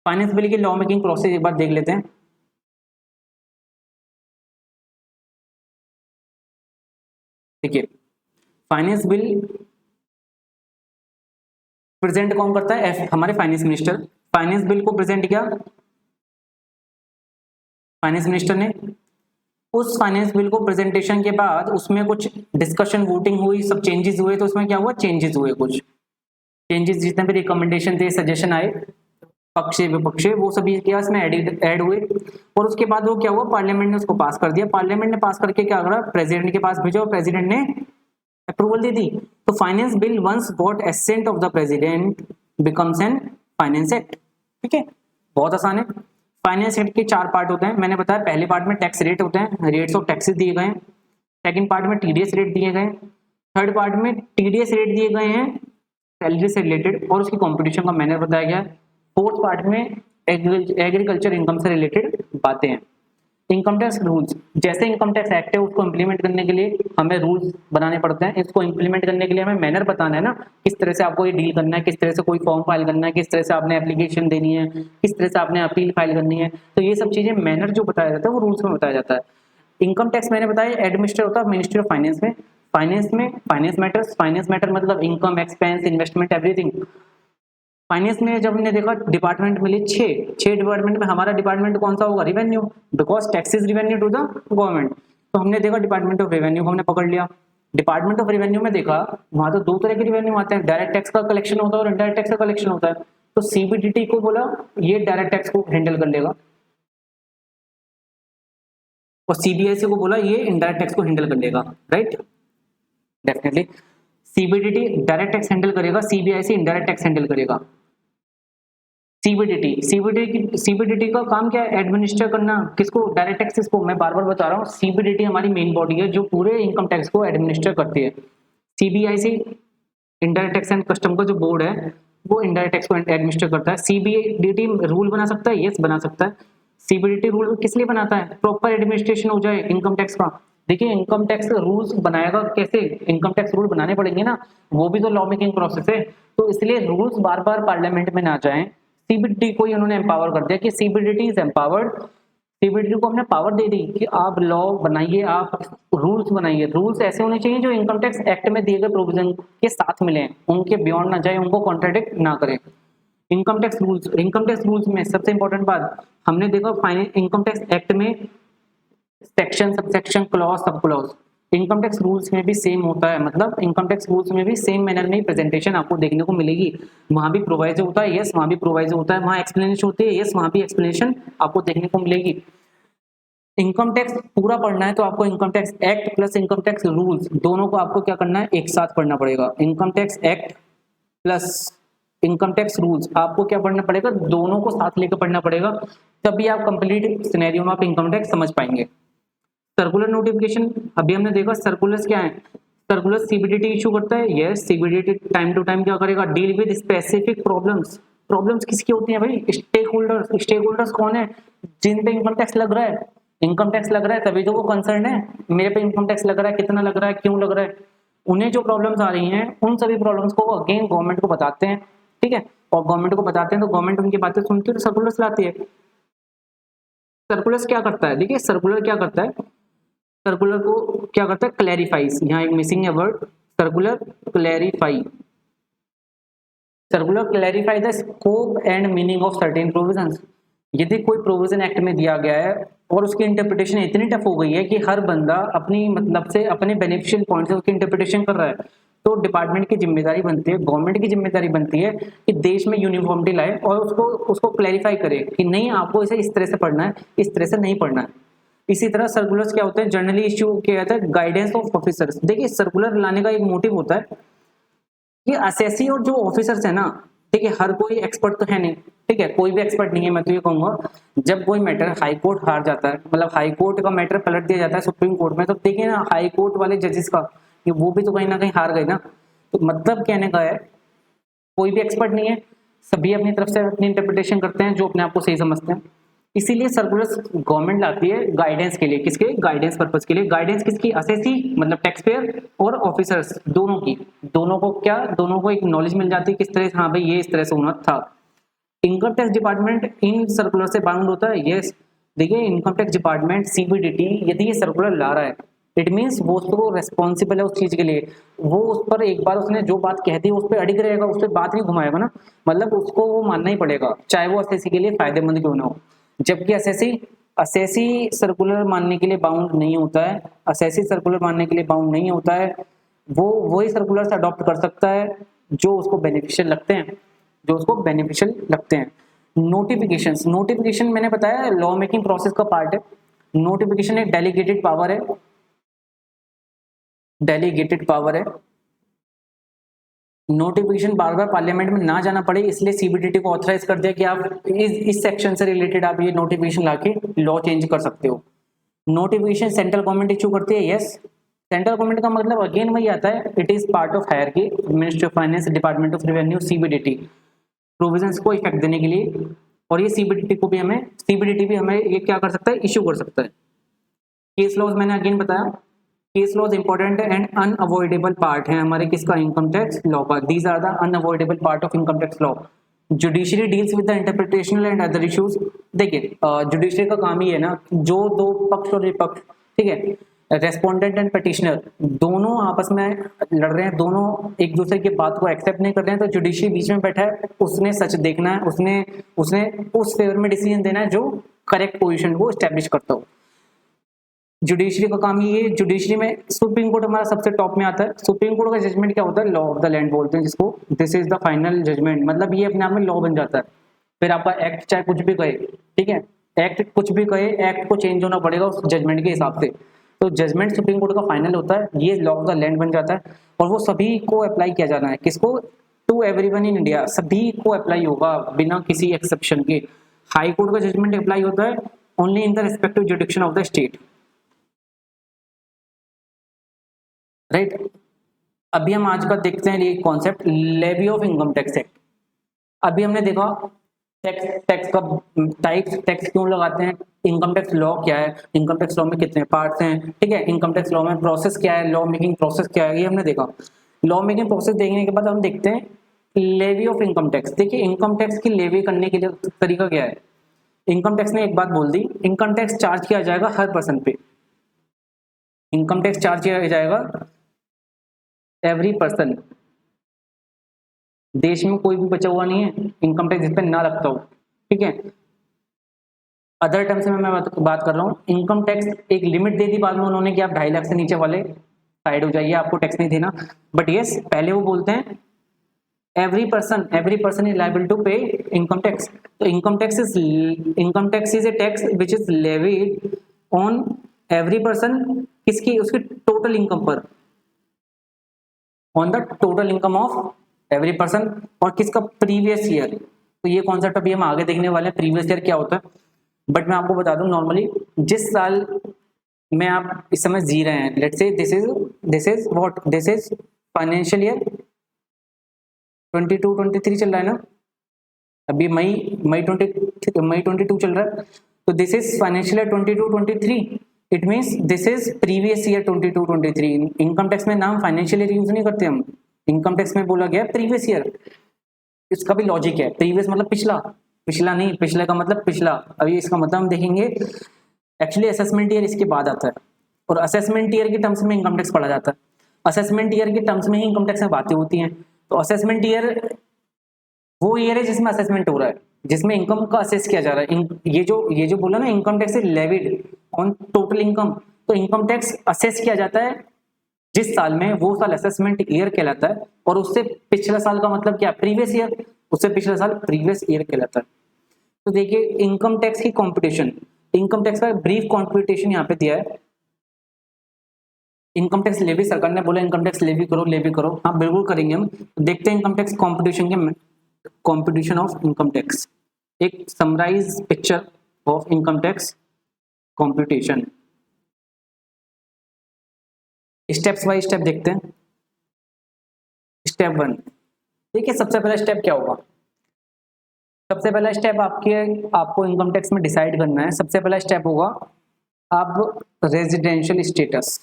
Speaker 1: फाइनेंस बिल की लॉ मेकिंग प्रोसेस एक बार देख लेते हैं। देखिए, फाइनेंस बिल प्रेजेंट कौन करता है, हमारे फाइनेंस मिनिस्टर। फाइनेंस बिल को प्रेजेंट किया फाइनेंस मिनिस्टर ने, उस फाइनेंस बिल को प्रेजेंटेशन के बाद उसमें कुछ डिस्कशन, वोटिंग हुई, सब चेंजेस हुए, तो उसमें क्या हुआ, चेंजेस हुए, कुछ चेंजेस जितने भी रिकमेंडेशन थे, सजेशन आए पक्ष विपक्ष, वो सभी क्या इसमें ऐड हुए, और उसके बाद वो क्या हुआ, पार्लियामेंट ने उसको पास कर दिया। पार्लियामेंट ने पास करके क्या करा, प्रेसिडेंट के पास भेजा और प्रेसिडेंट ने अप्रूवल दे दी। तो finance bill once got assent of the president becomes an finance act. ठीक है, बहुत आसान है। फाइनेंस एक्ट के 4 पार्ट होते हैं, मैंने बताया पहले पार्ट में टैक्स रेट होते हैं, रेट्स ऑफ टैक्सेस दिए गए हैं। सेकंड पार्ट में टीडीएस रेट दिए गए हैं। थर्ड पार्ट में टीडीएस रेट दिए गए हैं सैलरी से रिलेटेड और उसकी कॉम्पिटिशन का मैनर बताया गया है। फोर्थ पार्ट में एग्रीकल्चर इनकम से रिलेटेड बातें हैं। इनकम टैक्स रूल्स, जैसे इनकम टैक्स एक्ट है उसको इंप्लीमेंट करने के लिए हमें रूल्स बनाने पड़ते हैं। इसको इंप्लीमेंट करने के लिए हमें मैनर बताना है ना, किस तरह से आपको ये डील करना है, किस तरह से कोई फॉर्म फाइल करना है, किस तरह से आपने एप्लीकेशन देनी है, किस तरह से आपने अपील फाइल करनी है। तो ये सब चीजें मैनर जो बताया जाता है वो रूल्स में बताया जाता है। इनकम टैक्स मैंने बताया एडमिनिस्टर होता है मिनिस्ट्री ऑफ फाइनेंस में। फाइनेंस मैटर मतलब income, expense, investment, everything. Finance में जब हमने देखा डिपार्टमेंट मिले छह डिपार्टमेंट में हमारा डिपार्टमेंट कौन सा होगा, revenue, because tax is revenue to the government. तो हमने देखा डिपार्टमेंट ऑफ रेवेन्यू हमने पकड़ लिया। डिपार्टमेंट ऑफ रेवेन्यू में देखा वहां तो दो तरह के रेवेन्यू आते हैं, डायरेक्ट टैक्स का कलेक्शन होता है और इनडायरेक्ट टैक्स का कलेक्शन होता है। तो सीबीडीटी को बोला ये डायरेक्ट टैक्स को हैंडल कर लेगा और सीबीआईसी को बोला ये इनडायरेक्ट टैक्स को हैंडल कर लेगा, right. Definitely CBDT direct tax handle करेगा, सीबीआईसी इनडायरेक्ट टैक्स हैंडल करेगा। सीबीडीटी का काम क्या है, एडमिनिस्टर करना किसको, डायरेक्ट टैक्सेस को। मैं बार बार बता रहा हूँ सीबीडीटी हमारी मेन बॉडी है जो पूरे इनकम टैक्स को एडमिनिस्टर करती है। CBIC indirect tax and custom का जो बोर्ड है वो इनडायरेक्ट टैक्स को एडमिनिस्टर करता है। सीबीडीटी रूल बना सकता है, यस बना सकता है। सीबीडीटी रूल किस लिए बनाता है, प्रॉपर एडमिनिस्ट्रेशन हो जाए इनकम टैक्स का। देखिए इनकम टैक्स रूल्स बनाएगा कैसे, इनकम टैक्स रूल बनाने पड़ेंगे ना, वो भी तो लॉ मेकिंग प्रोसेस है। तो इसलिए रूल्स बार बार पार्लियामेंट में ना जाएं, सीबीडीटी को उन्होंने एम्पावर कर दिया कि सीबीडीटी इज एम्पावर्ड। सीबीडीटी को हमने पावर दे दी कि आप लॉ बनाइए, आप रूल्स बनाइए। रूल्स ऐसे होने चाहिए जो इनकम टैक्स एक्ट में दिए गए प्रोविजन के साथ मिले, उनके बियॉन्ड ना जाए, उनको कॉन्ट्राडिक्ट ना करें। इनकम टैक्स रूल्स में सबसे इंपॉर्टेंट बात हमने देखा इनकम टैक्स एक्ट में section, subsection, clause, sub clause. Income tax rules में भी सेम होता है, मतलब इनकम टैक्स रूल्स में भी सेम मैनर में प्रेजेंटेशन आपको देखने को मिलेगी। वहां भी प्रोवाइजो होता है, यस वहां भी प्रोवाइजो होता है, वहां एक्सप्लेनेशन होती है, यस वहां भी एक्सप्लेनेशन आपको देखने को मिलेगी। इनकम टैक्स पूरा पढ़ना है तो आपको income tax act plus income tax rules दोनों को आपको क्या करना है, एक साथ पढ़ना पड़ेगा। Income tax act plus income tax rules आपको क्या पढ़ना पड़ेगा, दोनों को साथ लेकर पढ़ना पड़ेगा, तभी आप कंप्लीट सिनेरियो में आप इनकम टैक्स समझ पाएंगे। सर्कुलर नोटिफिकेशन अभी हमने देखा, सर्कुलर्स क्या है, सर्कुलर सीबीडीटी इशू करता है, yes CBDT time to time क्या करेगा, डील विद स्पेसिफिक प्रॉब्लम्स किसकी होती हैं भाई, स्टेक होल्डर्स कौन है, जिन पे इनकम टैक्स लग रहा है। इनकम टैक्स लग रहा है तभी तो वो कंसर्न है, मेरे पे इनकम टैक्स लग रहा है, कितना लग रहा है, क्यों लग रहा है। उन्हें जो प्रॉब्लम्स आ रही हैं उन सभी प्रॉब्लम्स को अगेन गवर्नमेंट को बताते हैं, ठीक है। और गवर्नमेंट को बताते हैं तो गवर्नमेंट उनकी बातें सुनती है तो सर्कुलर्स लाती है। सर्कुलर्स क्या करता है, देखिए सर्कुलर क्या करता है, सर्कुलर को क्या करता है, क्लैरिफाइज, यहाँ एक मिसिंग है word, circular clarify. Circular clarify the scope and meaning of certain provisions. यदि कोई प्रोविजन एक्ट में दिया गया है और उसकी इंटरप्रिटेशन इतनी टफ हो गई है कि हर बंदा अपनी मतलब से अपने बेनिफिशियल पॉइंट से उसकी इंटरप्रिटेशन कर रहा है, तो डिपार्टमेंट की जिम्मेदारी बनती है, गवर्नमेंट की जिम्मेदारी बनती है कि देश में यूनिफॉर्मिटी लाए और उसको क्लैरिफाई करे कि नहीं आपको इसे इस तरह से पढ़ना है, इस तरह से नहीं पढ़ना है। इसी तरह सर्कुलर्स क्या होते हैं, जनरली इश्यू किया जाता है गाइडेंस ऑफ ऑफिसर्स। देखिए सर्कुलर लाने का एक मोटिव होता है कि असेसी और जो ऑफिसर्स है ना, ठीक है, हर कोई एक्सपर्ट तो है नहीं, ठीक है, कोई भी एक्सपर्ट नहीं है। मैं तो ये कहूंगा जब कोई मैटर हाई कोर्ट हार जाता है, मतलब हाई कोर्ट का मैटर पलट दिया जाता है सुप्रीम कोर्ट में, तो देखिए ना हाई कोर्ट वाले जजेस का कि वो भी तो कहीं ना कहीं हार गए ना। तो मतलब कहने का है कोई भी एक्सपर्ट नहीं है, सभी अपनी तरफ से अपनी इंटरप्रिटेशन करते हैं जो अपने आप को सही समझते हैं। इसीलिए सर्कुलर्स गवर्नमेंट लाती है गाइडेंस के लिए, किसके, गाइडेंस पर्पस के लिए। गाइडेंस किसकी, असेसी मतलब टैक्स पेयर और ऑफिसर्स दोनों की, दोनों को क्या, दोनों को एक नॉलेज मिल जाती है किस तरह से, हाँ भाई ये इस तरह से होना था। Income tax department in circular से बाउंड होता है, यस। देखिए इनकम टैक्स डिपार्टमेंट सीबीडीटी यदि ये सर्कुलर ला रहा है इट मीन्स वो उसको रेस्पॉन्सिबल है उस चीज के लिए, वो उस पर एक बार उसने जो बात कह दी उस पर अडिग रहेगा, उस पर बात नहीं घुमाएगा ना, मतलब उसको वो मानना ही पड़ेगा चाहे वो असेसी के लिए फायदेमंद क्यों ना हो। जबकि असेसी सर्कुलर मानने के लिए बाउंड नहीं होता है, असेसी सर्कुलर मानने के लिए बाउंड नहीं होता है, वो वही सर्कुलर्स अडॉप्ट कर सकता है जो उसको बेनिफिशियल लगते हैं, जो उसको बेनिफिशियल लगते हैं। नोटिफिकेशन मैंने बताया लॉ मेकिंग प्रोसेस का पार्ट है। नोटिफिकेशन एक डेलीगेटेड पावर है, डेलीगेटेड पावर है नोटिफिकेशन बार बार पार्लियामेंट में ना जाना पड़े, इसलिए सीबीडीटी को ऑथराइज कर दिया कि आप इस सेक्शन से रिलेटेड आप ये नोटिफिकेशन लाके लॉ चेंज कर सकते हो। नोटिफिकेशन सेंट्रल गवर्नमेंट इशू करती है, यस। सेंट्रल गवर्नमेंट का मतलब अगेन वही आता है, it is part of hierarchy, ministry of finance, department of revenue, CBDT provisions को इफेक्ट देने के लिए। और ये सीबीडीटी भी हमें ये क्या कर सकता है, इशू कर सकता है। केस लॉज मैंने अगेन बताया, case laws important and unavoidable part है हमारे किसका, इनकम टैक्स लॉ का। These are the unavoidable part of income tax law. Judiciary deals with the interpretational and other issues. देखिए जुडिशरी का काम ही है ना, जो दो पक्ष और विपक्ष, ठीक है, रेस्पोंडेंट एंड पिटिशनर दोनों आपस में लड़ रहे हैं, दोनों एक दूसरे की बात को एक्सेप्ट नहीं कर रहे हैं, तो जुडिशरी बीच में बैठा है, उसने सच देखना है, उसने उस फेवर में डिसीजन देना है जो करेक्ट पोजीशन को एस्टेब्लिश करता हो। जुडिशरी का काम ये, जुडिशरी में सुप्रीम कोर्ट हमारा सबसे टॉप में आता है। सुप्रीम कोर्ट का जजमेंट क्या होता है, लॉ ऑफ द लैंड बोलते हैं जिसको, this is the final judgment, मतलब ये अपने आप में लॉ बन जाता है। फिर आपका एक्ट चाहे कुछ भी कहे, ठीक है, एक्ट कुछ भी कहे, एक्ट को चेंज होना पड़ेगा उस जजमेंट के हिसाब से। तो जजमेंट सुप्रीम कोर्ट का फाइनल होता है, ये लॉ ऑफ द लैंड बन जाता है, और वो सभी को अप्लाई किया जाना है, किसको, टू एवरीवन इन इंडिया, सभी को अप्लाई होगा बिना किसी एक्सेप्शन के। हाई कोर्ट का जजमेंट अप्लाई होता है only in the respective jurisdiction of the state, right. अभी हम आज का देखते हैं ये concept, levy of income tax act. अभी हमने देखा टैक्स का टाइप्स, टैक्स क्यों लगाते हैं, इनकम टैक्स लॉ क्या है, इनकम टैक्स लॉ में कितने पार्ट्स हैं, ठीक है, इनकम टैक्स लॉ में प्रोसेस क्या है, लॉ मेकिंग प्रोसेस क्या है, ये हमने देखा। लॉ मेकिंग प्रोसेस देखने के बाद हम देखते हैं लेवी ऑफ इनकम टैक्स। देखिए इनकम टैक्स की लेवी करने के लिए तरीका क्या है। इनकम टैक्स ने एक बात बोल दी, इनकम टैक्स चार्ज किया जाएगा हर पर्सन पे, इनकम टैक्स चार्ज किया जाएगा एवरी पर्सन। देश में कोई भी बचा हुआ नहीं है इनकम टैक्स जिस पे ना लगता हो, ठीक है। अदर टर्म्स में मैं बात कर रहा हूँ, इनकम टैक्स एक लिमिट दे दी बाद में उन्होंने कि आप 2.5 लाख से नीचे वाले साइड हो जाइए, आपको टैक्स नहीं देना। बट यस, पहले वो बोलते हैं every person is liable to pay income tax. तो income tax is a tax which is levied on every person, किसकी, उसकी टोटल इनकम पर, on the total income of every person, और किसका, प्रीवियस ईयर। तो ये कॉन्सेप्ट अभी हम आगे देखने वाले हैं, प्रीवियस ईयर क्या होता है। बट मैं आपको बता दूं, नॉर्मली जिस साल में आप इस समय जी रहे हैं, let's say this is financial year 22-23 चल रहा है ना, अभी मई 22 चल रहा है, तो this is financial year 22-23, it means this is previous year 22-23। Income tax में नाम फाइनेंशियल ईयर यूज नहीं करते हम, इनकम टैक्स में बोला गया प्रीवियस ईयर। इसका भी लॉजिक है, प्रीवियस मतलब पिछला नहीं, पिछले का मतलब पिछला। अभी इसका मतलब हम देखेंगे, एक्चुअली असेसमेंट ईयर इसके बाद आता है, और असेसमेंट ईयर के टर्म्स में इनकम टैक्स पढ़ा जाता है, असेसमेंट ईयर के टर्म्स में ही इनकम टैक्स में बातें होती हैं। तो असेसमेंट ईयर वो ईयर है जिसमें असेसमेंट हो रहा है, जिसमें इनकम का असेस किया जा रहा है। ये जो बोला ना, income tax is levied on total income, तो इनकम टैक्स असेस किया जाता है जिस साल में, वो साल असेसमेंट ईयर कहलाता है, और उससे पिछला साल का मतलब क्या, प्रीवियस ईयर, उससे पिछला साल प्रीवियस ईयर कहलाता है। तो देखिए इनकम टैक्स की कंपटीशन, इनकम टैक्स का ब्रीफ कंपटीशन यहाँ पे दिया है। इनकम टैक्स लेवी, सरकार ने बोला इनकम टैक्स लेवी करो, हाँ बिल्कुल करेंगे हम। देखते हैं income tax competition of income tax, एक summarize picture of income tax competition. Steps by step देखते हैं। स्टेप 1, देखिए सबसे पहला स्टेप क्या होगा। सबसे पहला स्टेप आपको इनकम टैक्स में डिसाइड करना है। सबसे पहला स्टेप होगा आप रेजिडेंशियल स्टेटस,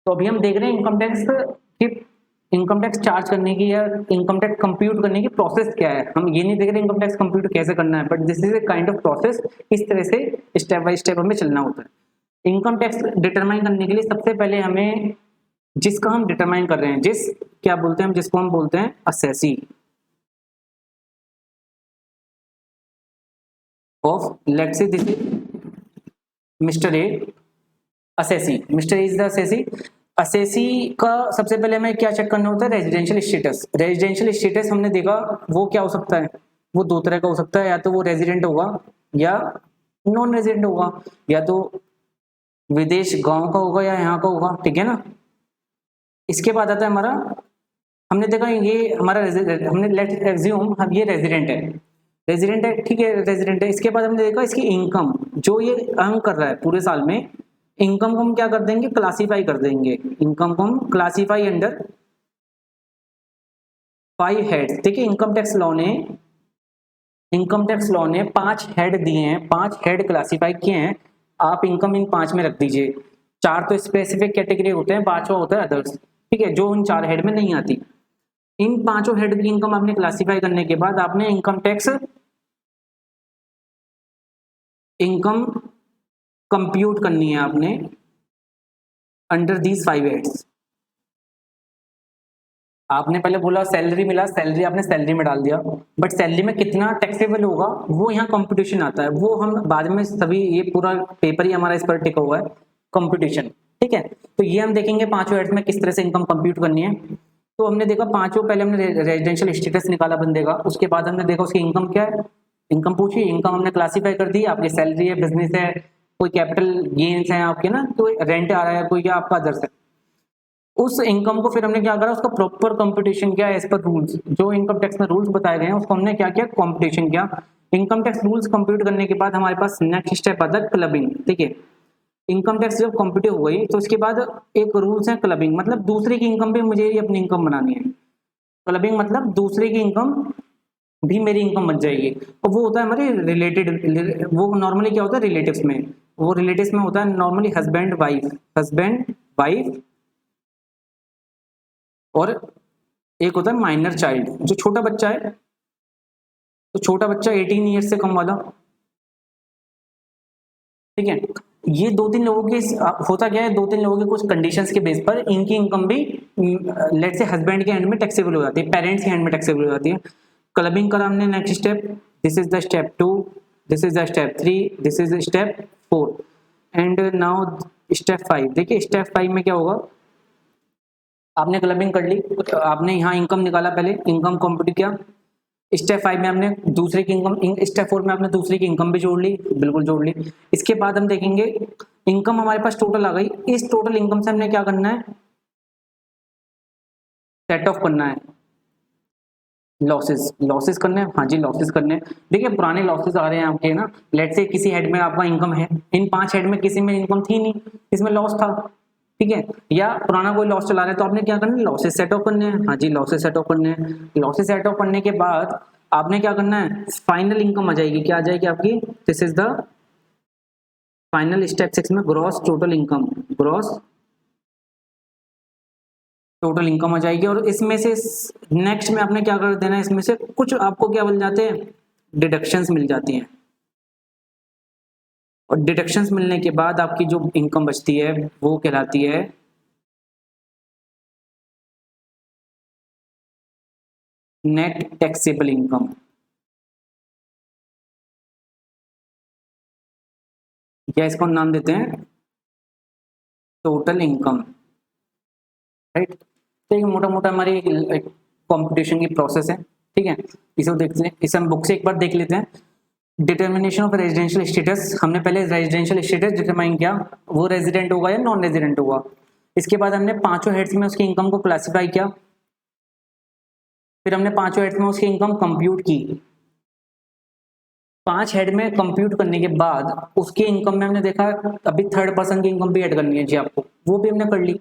Speaker 1: तो अभी हम देख रहे हैं इनकम टैक्स चार्ज करने की या इनकम टैक्स कंप्यूट करने की प्रोसेस क्या है। हम ये नहीं देख रहे इनकम टैक्स कंप्यूट कैसे करना है, but this is a kind of process, इस तरह से स्टेप बाय स्टेप हमें चलना होता है। इनकम टैक्स डिटरमाइन करने के लिए सबसे पहले हमें जिसका हम डिटरमाइन कर रहे हैं, जिसको हम बोलते हैं assessee of, let's say this mister A assessee, mister A is the assessee. Assessee का सबसे पहले हमें क्या चेक करना होता है, रेजिडेंशियल स्टेटस। रेजिडेंशियल स्टेटस हमने देखा वो क्या हो सकता है, वो दो तरह का हो सकता है, या तो वो रेजिडेंट होगा या नॉन रेजिडेंट होगा, या तो विदेश गांव का होगा या यहाँ का होगा, ठीक है ना। इसके बाद आता है हमारा, हमने देखा ये हमारा हमने लेट एज्यूम हम ये रेजिडेंट है, रेजिडेंट है, ठीक है, रेजिडेंट है। इसके बाद हमने देखा इसकी इनकम जो ये अर्न कर रहा है पूरे साल में, इनकम को हम क्या कर देंगे, क्लासीफाई कर देंगे, इनकम को हम क्लासीफाई अंडर 5 हेड्स। देखिए इनकम टैक्स लॉ ने 5 हेड दिए हैं, 5 हेड क्लासीफाई किए हैं। आप इनकम इन 5 में रख दीजिए। 4 तो स्पेसिफिक कैटेगरी होते हैं, 5वां होता है अदर्स, ठीक है, जो उन 4 हेड में नहीं आती। इन 5 हेड की इनकम आपने क्लासीफाई करने के बाद आपने इनकम कंप्यूट करनी है आपने अंडर दीज 5 हेड्स। आपने पहले बोला सैलरी मिला, सैलरी आपने सैलरी में डाल दिया, बट सैलरी में कितना टैक्सेबल होगा वो यहाँ कंपटीशन आता है, वो हम बाद में सभी, ये पूरा पेपर ही हमारा इस पर टिका हुआ है, कंपटीशन, ठीक है। तो ये हम देखेंगे 5 हेड्स में किस तरह से इनकम कंप्यूट करनी है। तो हमने देखा 5, पहले हमने रेजिडेंशियल स्टेटस निकाला बंदे का, उसके बाद हमने देखा उसकी इनकम क्या है, इनकम पूछी, इनकम हमने क्लासीफाई कर दी, आपकी सैलरी है, बिजनेस है, कोई कैपिटल गेन्स है आपके ना, कोई रेंट आ रहा है, कोई क्या आपका अदर्स है। उस इनकम को फिर हमने क्या करा, उसका प्रॉपर कंपटीशन किया एज पर रूल्स, जो इनकम टैक्स में रूल्स बताए गए हैं उसको हमने क्या किया, कंपटीशन किया। इनकम टैक्स रूल्स कंप्यूट करने के बाद हमारे पास नेक्स्ट स्टेप आता है क्लबिंग, ठीक है। इनकम टैक्स जब कंप्यूट हो गई तो उसके बाद एक रूल्स है क्लबिंग, मतलब दूसरे की इनकम भी मुझे ही अपनी इनकम बनानी है। क्लबिंग मतलब दूसरे की इनकम भी मेरी इनकम बन जाएगी, और वो होता है हमारे रिलेटेड, वो नॉर्मली क्या होता है रिलेटिव्स में, वो रिलेटिव्स में होता है नॉर्मली हस्बैंड वाइफ और एक होता है माइनर चाइल्ड, जो छोटा बच्चा है, तो छोटा बच्चा 18 ईयर्स से कम वाला, ठीक है। ये 2-3 लोगों के होता क्या है, 2-3 लोगों के कुछ कंडीशंस के बेस पर इनकी इनकम भी लेट से हस्बैंड के हैंड में टैक्सेबल हो जाती है, पेरेंट्स के हैंड में टैक्सेबल हो जाती है। क्लबिंग करा हमने, next step, this is the step 2, this is the step 3, this is step 4 and now step 5। देखिए स्टेप 5 में क्या होगा, आपने क्लबिंग कर ली, आपने यहाँ इनकम निकाला, पहले इनकम कंप्यूट किया। स्टेप 5 में हमने दूसरे की इनकम, स्टेप 4 में आपने दूसरे की इनकम भी जोड़ ली, बिल्कुल जोड़ ली। इसके बाद हम देखेंगे इनकम हमारे पास टोटल आ गई, इस टोटल इनकम से हमने क्या करना है, सेट ऑफ करना है लॉसेस करने हैं, हाँ जी लॉसेस करने हैं। देखिए पुराने लॉसेस आ रहे हैं आपके ना, लेट से किसी हेड में आपका इनकम है, इन 5 हेड में किसी में इनकम थी नहीं, इसमें लॉस था, ठीक है, या पुराना कोई लॉस चला रहे हैं, तो आपने क्या करना है, लॉसेस सेट ऑफ करने हैं, हाँ जी लॉसेस सेट ऑफ करने हैं। लॉसेस सेट ऑफ करने के बाद आपने क्या करना है, फाइनल इनकम आ जाएगी, क्या आ जाएगी आपकी, this is the final step 6 में ग्रॉस टोटल इनकम आ जाएगी। और इसमें से नेक्स्ट में आपने क्या कर देना है, इसमें से कुछ आपको क्या मिल जाते हैं, डिडक्शंस मिल जाती हैं, और डिडक्शंस मिलने के बाद आपकी जो इनकम बचती है वो कहलाती है नेट टैक्सेबल इनकम, या इसको हम नाम देते हैं टोटल इनकम, राइट। तो ये मोटा मोटा हमारी कंपटीशन की प्रोसेस है, ठीक है। इसे देखते हैं, इसे हम बुक से एक बार देख लेते हैं। डिटर्मिनेशन ऑफ रेजिडेंशियल स्टेटस, हमने पहले रेजिडेंशियल स्टेटस डिटरमाइन किया, वो रेजिडेंट होगा या नॉन रेजिडेंट होगा। इसके बाद हमने 5 हेड्स में उसकी इनकम को क्लासीफाई किया, फिर हमने 5 हेड्स में उसकी इनकम कंप्यूट की। 5 हेड में कंप्यूट करने के बाद उसकी इनकम में हमने देखा अभी थर्ड पर्सन की इनकम भी ऐड करनी है जी आपको, वो भी हमने कर ली।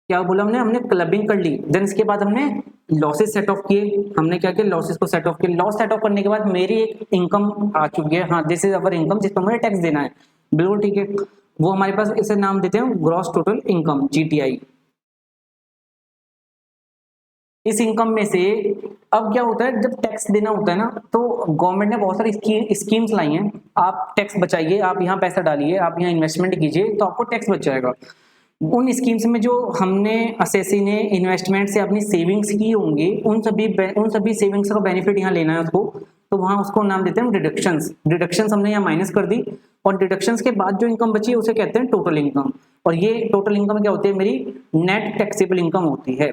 Speaker 1: क्या बोला हमने क्लबिंग कर ली। देन इसके बाद हमने लॉसेस सेट ऑफ किए, हमने क्या किया, लॉसेस को सेट ऑफ किया। लॉस सेट ऑफ करने के बाद मेरी एक इनकम आ चुकी है, हाँ दिस इज अवर इनकम, जिस पर मुझे टैक्स देना है, बिल्कुल ठीक है। वो हमारे पास, इसे नाम देते हैं ग्रॉस टोटल इनकम, जीटीआई। इस इनकम में से अब क्या होता है, जब टैक्स देना होता है ना, तो गवर्नमेंट ने बहुत सारी स्कीम्स लाई हैं, आप टैक्स बचाइए, आप यहाँ पैसा डालिए, आप यहाँ इन्वेस्टमेंट कीजिए तो आपको टैक्स बच जाएगा। उन स्कीम्स में जो हमने असेसी ने इन्वेस्टमेंट से अपनी सेविंग्स की होंगी, उन सभी सेविंग्स का बेनिफिट यहाँ लेना है उसको, तो वहां उसको नाम देते हैं डिडक्शंस हमने यहाँ माइनस कर दी, और डिडक्शंस के बाद जो इनकम बची उसे कहते हैं टोटल इनकम। और ये टोटल इनकम क्या होती है, मेरी नेट टैक्सेबल इनकम होती है।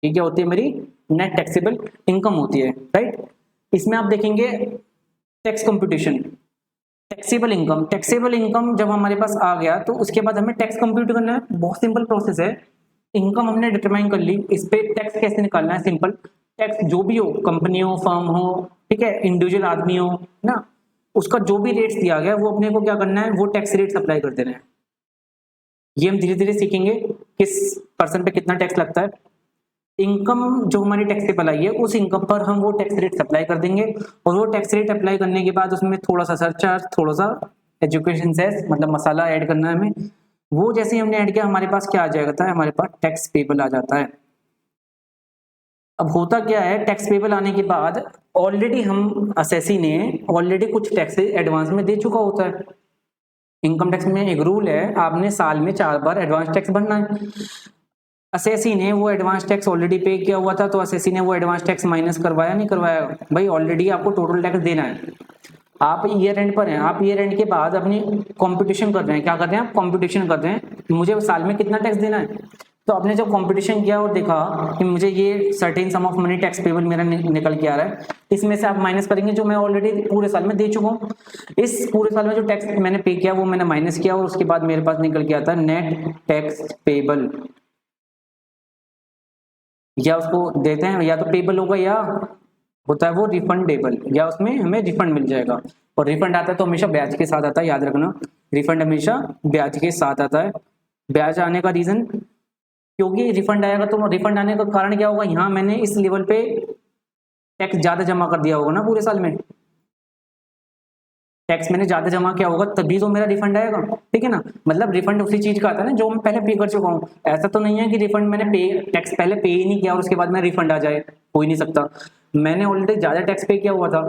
Speaker 1: ये क्या होती है, मेरी नेट टैक्सेबल इनकम होती है, राइट। इसमें आप देखेंगे टैक्स कंप्यूटेशन, टैक्सेबल इनकम जब हमारे पास आ गया तो उसके बाद हमें टैक्स कंप्यूट करना है। बहुत सिंपल प्रोसेस है। इनकम हमने डिटरमाइन कर ली, इस पे टैक्स कैसे निकालना है, सिंपल। टैक्स जो भी हो, कंपनी हो, फर्म हो, ठीक है, इंडिविजुअल आदमी हो ना, उसका जो भी रेट्स दिया गया वो अपने को क्या करना है, वो टैक्स रेट्स अप्लाई कर देना है। ये हम धीरे धीरे सीखेंगे किस पर्सन पे कितना टैक्स लगता है। इनकम जो हमारी टैक्सेबल आई है उस इनकम पर हम वो टैक्स रेट अप्लाई कर देंगे, और वो टैक्स रेट अप्लाई करने के बाद उसमें थोड़ा सा सरचार्ज, थोड़ा सा एजुकेशन सेस मतलब मसाला ऐड करना है हमें। वो जैसे ही हमने ऐड किया हमारे पास क्या आ जाएगा था, हमारे पास टैक्स पेबल आ जाता है। अब होता क्या है, टैक्स पेबल आने के बाद ऑलरेडी हम असेसी ने ऑलरेडी कुछ टैक्स एडवांस में दे चुका होता है। इनकम टैक्स में एक रूल है, आपने साल में 4 बार एडवांस टैक्स भरना है। असेसी ने वो एडवांस टैक्स ऑलरेडी पे किया हुआ था, तो असेसी ने वो एडवांस टैक्स माइनस करवाया नहीं करवाया, भाई ऑलरेडी आपको टोटल टैक्स देना है। आप ईयर एंड पर हैं, आप ईयर एंड के बाद अपनी कंपटीशन कर रहे हैं, क्या कर रहे हैं आप, कंपटीशन कर रहे हैं मुझे साल में कितना टैक्स देना है। तो आपने जब कंपटीशन किया और देखा कि मुझे ये certain some of money tax payable मेरा निकल के आ रहा है, इसमें से आप माइनस करेंगे जो मैं ऑलरेडी पूरे साल में दे चुका हूँ। इस पूरे साल में जो टैक्स मैंने पे किया वो मैंने माइनस किया, और उसके बाद मेरे पास निकल के आता है नेट टैक्स पेबल, या उसको देते हैं या तो पेबल होगा या होता है वो रिफंडेबल, या उसमें हमें रिफंड मिल जाएगा। और रिफंड आता है तो हमेशा ब्याज के साथ आता है, याद रखना, रिफंड हमेशा ब्याज के साथ आता है। ब्याज आने का रीजन, क्योंकि रिफंड आएगा तो रिफंड आने का कारण क्या होगा, यहाँ मैंने इस लेवल पे टैक्स ज्यादा जमा कर दिया होगा ना, पूरे साल में टैक्स मैंने ज्यादा जमा किया होगा तभी तो मेरा रिफंड आएगा, ठीक है ना। मतलब रिफंड उसी चीज का आता है ना जो मैं पहले पे कर चुका हूँ। ऐसा तो नहीं है कि रिफंड मैंने टैक्स पहले पे ही नहीं किया और उसके बाद में रिफंड आ जाए, हो ही नहीं सकता। मैंने ऑलरेडी ज्यादा टैक्स पे किया हुआ था,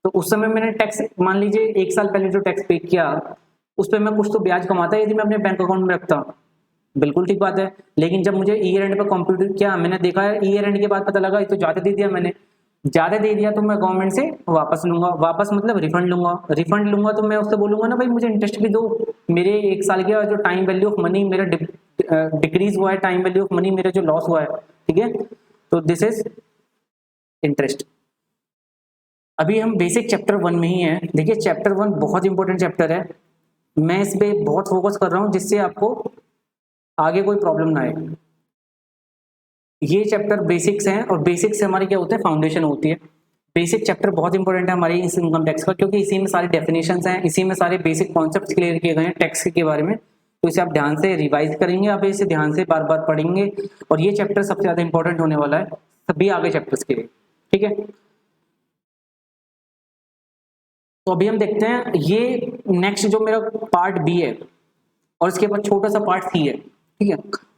Speaker 1: तो उस समय मैंने टैक्स, मान लीजिए 1 साल पहले जो टैक्स पे किया उस पर मैं कुछ तो ब्याज कमाता यदि मैं अपने बैंक अकाउंट में रखता, बिल्कुल ठीक बात है। लेकिन जब मुझे ईयर एंड पर कंप्यूटर किया, मैंने देखा है ईयर एंड के बाद पता लगा ये तो ज्यादा दे दिया मैंने, ज्यादा दे दिया तो मैं गवर्नमेंट से वापस लूंगा, वापस मतलब रिफंड लूंगा। रिफंड लूंगा तो मैं उससे बोलूंगा ना भाई मुझे इंटरेस्ट भी दो, मेरे 1 साल का जो टाइम वैल्यू ऑफ मनी मेरा डिक्रीज हुआ है, टाइम वैल्यू ऑफ मनी मेरा जो लॉस हुआ है, ठीक है, तो दिस इज इंटरेस्ट। अभी हम बेसिक चैप्टर 1 में ही है। देखिए चैप्टर 1 बहुत इंपॉर्टेंट चैप्टर है, मैं इस पे बहुत फोकस कर रहा हूँ जिससे आपको आगे कोई प्रॉब्लम ना आए। ये चैप्टर बेसिक्स हैं, और बेसिक्स से हमारी क्या होता है, फाउंडेशन होती है। बेसिक चैप्टर बहुत इंपॉर्टेंट है हमारी इस इनकम टैक्स का, क्योंकि इसी में सारी डेफिनेशंस हैं, इसी में सारे बेसिक कॉन्सेप्ट्स क्लियर किए गए हैं टैक्स के बारे में। तो इसे आप ध्यान से रिवाइज करेंगे, आप इसे ध्यान से बार बार पढ़ेंगे, और ये चैप्टर सबसे ज्यादा इंपॉर्टेंट होने वाला है सभी आगे चैप्टर्स के लिए, ठीक है। तो अभी हम देखते हैं ये नेक्स्ट जो मेरा पार्ट बी है, और इसके बाद छोटा सा पार्ट सी है, ठीक है।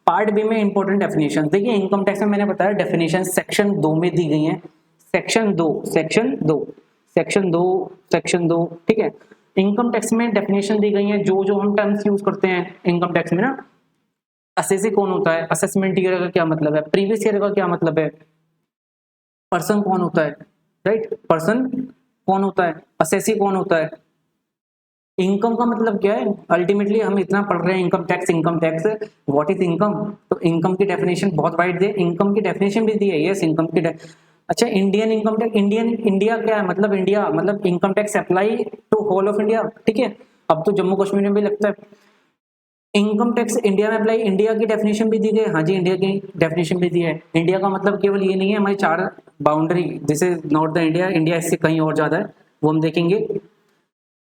Speaker 1: पार्ट बी में इंपॉर्टेंट डेफिनेशन, देखिए इनकम टैक्स में मैंने बताया डेफिनेशन सेक्शन 2 में दी गई है, सेक्शन 2, ठीक है। इनकम टैक्स में डेफिनेशन दी गई है, जो जो हम टर्म्स यूज करते हैं इनकम टैक्स में ना, असेसी कौन होता है, असेसमेंट ईयर का क्या मतलब है, प्रीवियस ईयर का क्या मतलब है, पर्सन कौन होता है, राइट, पर्सन कौन होता है, असेसी कौन होता है, इनकम का मतलब क्या है। अल्टीमेटली हम इतना पढ़ रहे हैं income tax, what is income, तो इनकम की डेफिनेशन बहुत वाइड है, इनकम की डेफिनेशन भी दी है, यस इनकम की अच्छा इंडियन इनकम टैक्स, इंडिया क्या है, मतलब इंडिया मतलब income tax apply to whole of India, ठीक है। अब तो जम्मू कश्मीर में भी लगता है इनकम टैक्स, इंडिया में अप्लाई, इंडिया की डेफिनेशन भी दी गई, हाँ जी इंडिया की डेफिनेशन भी दी है। इंडिया का मतलब केवल ये नहीं है हमारी 4 boundary, this is not the India, India इससे कहीं और ज्यादा है, वो हम देखेंगे।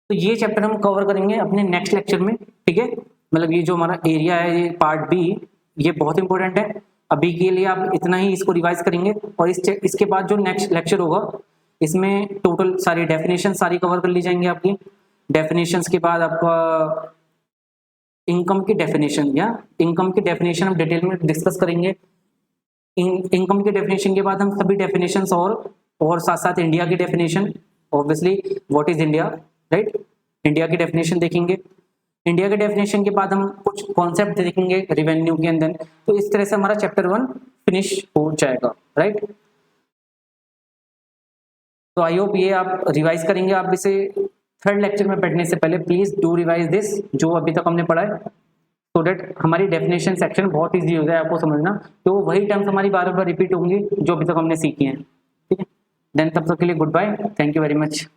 Speaker 1: तो ये चैप्टर हम कवर करेंगे अपने नेक्स्ट लेक्चर में, ठीक है। मतलब ये जो हमारा एरिया है, ये पार्ट बी, ये बहुत इंपॉर्टेंट है। अभी के लिए आप इतना ही इसको रिवाइज करेंगे, और इसके बाद जो नेक्स्ट लेक्चर होगा इसमें टोटल सारी डेफिनेशन सारी कवर कर ली जाएंगी आपकी। डेफिनेशंस के बाद आपका इनकम की डेफिनेशन, या इनकम की डेफिनेशन हम डिटेल में डिस्कस करेंगे। इनकम की डेफिनेशन के बाद हम सभी डेफिनेशंस और साथ साथ इंडिया की definition, obviously what is India, right, India की डेफिनेशन देखेंगे। इंडिया के डेफिनेशन के बाद हम कुछ कॉन्सेप्ट देखेंगे रेवेन्यू के अंदर। तो इस तरह से हमारा चैप्टर 1 फिनिश हो जाएगा, राइट। तो आई होप ये आप रिवाइज करेंगे। आप इसे थर्ड लेक्चर में बैठने से पहले प्लीज डू रिवाइज दिस जो अभी तक हमने पढ़ा है, सो डेट हमारी डेफिनेशन सेक्शन बहुत ईजी हो जाए आपको समझना। तो वही टर्म्स हमारी बार बार रिपीट होंगी जो अभी तक हमने सीखी हैं, ठीक है। देन तब तक के लिए good bye, thank you very much.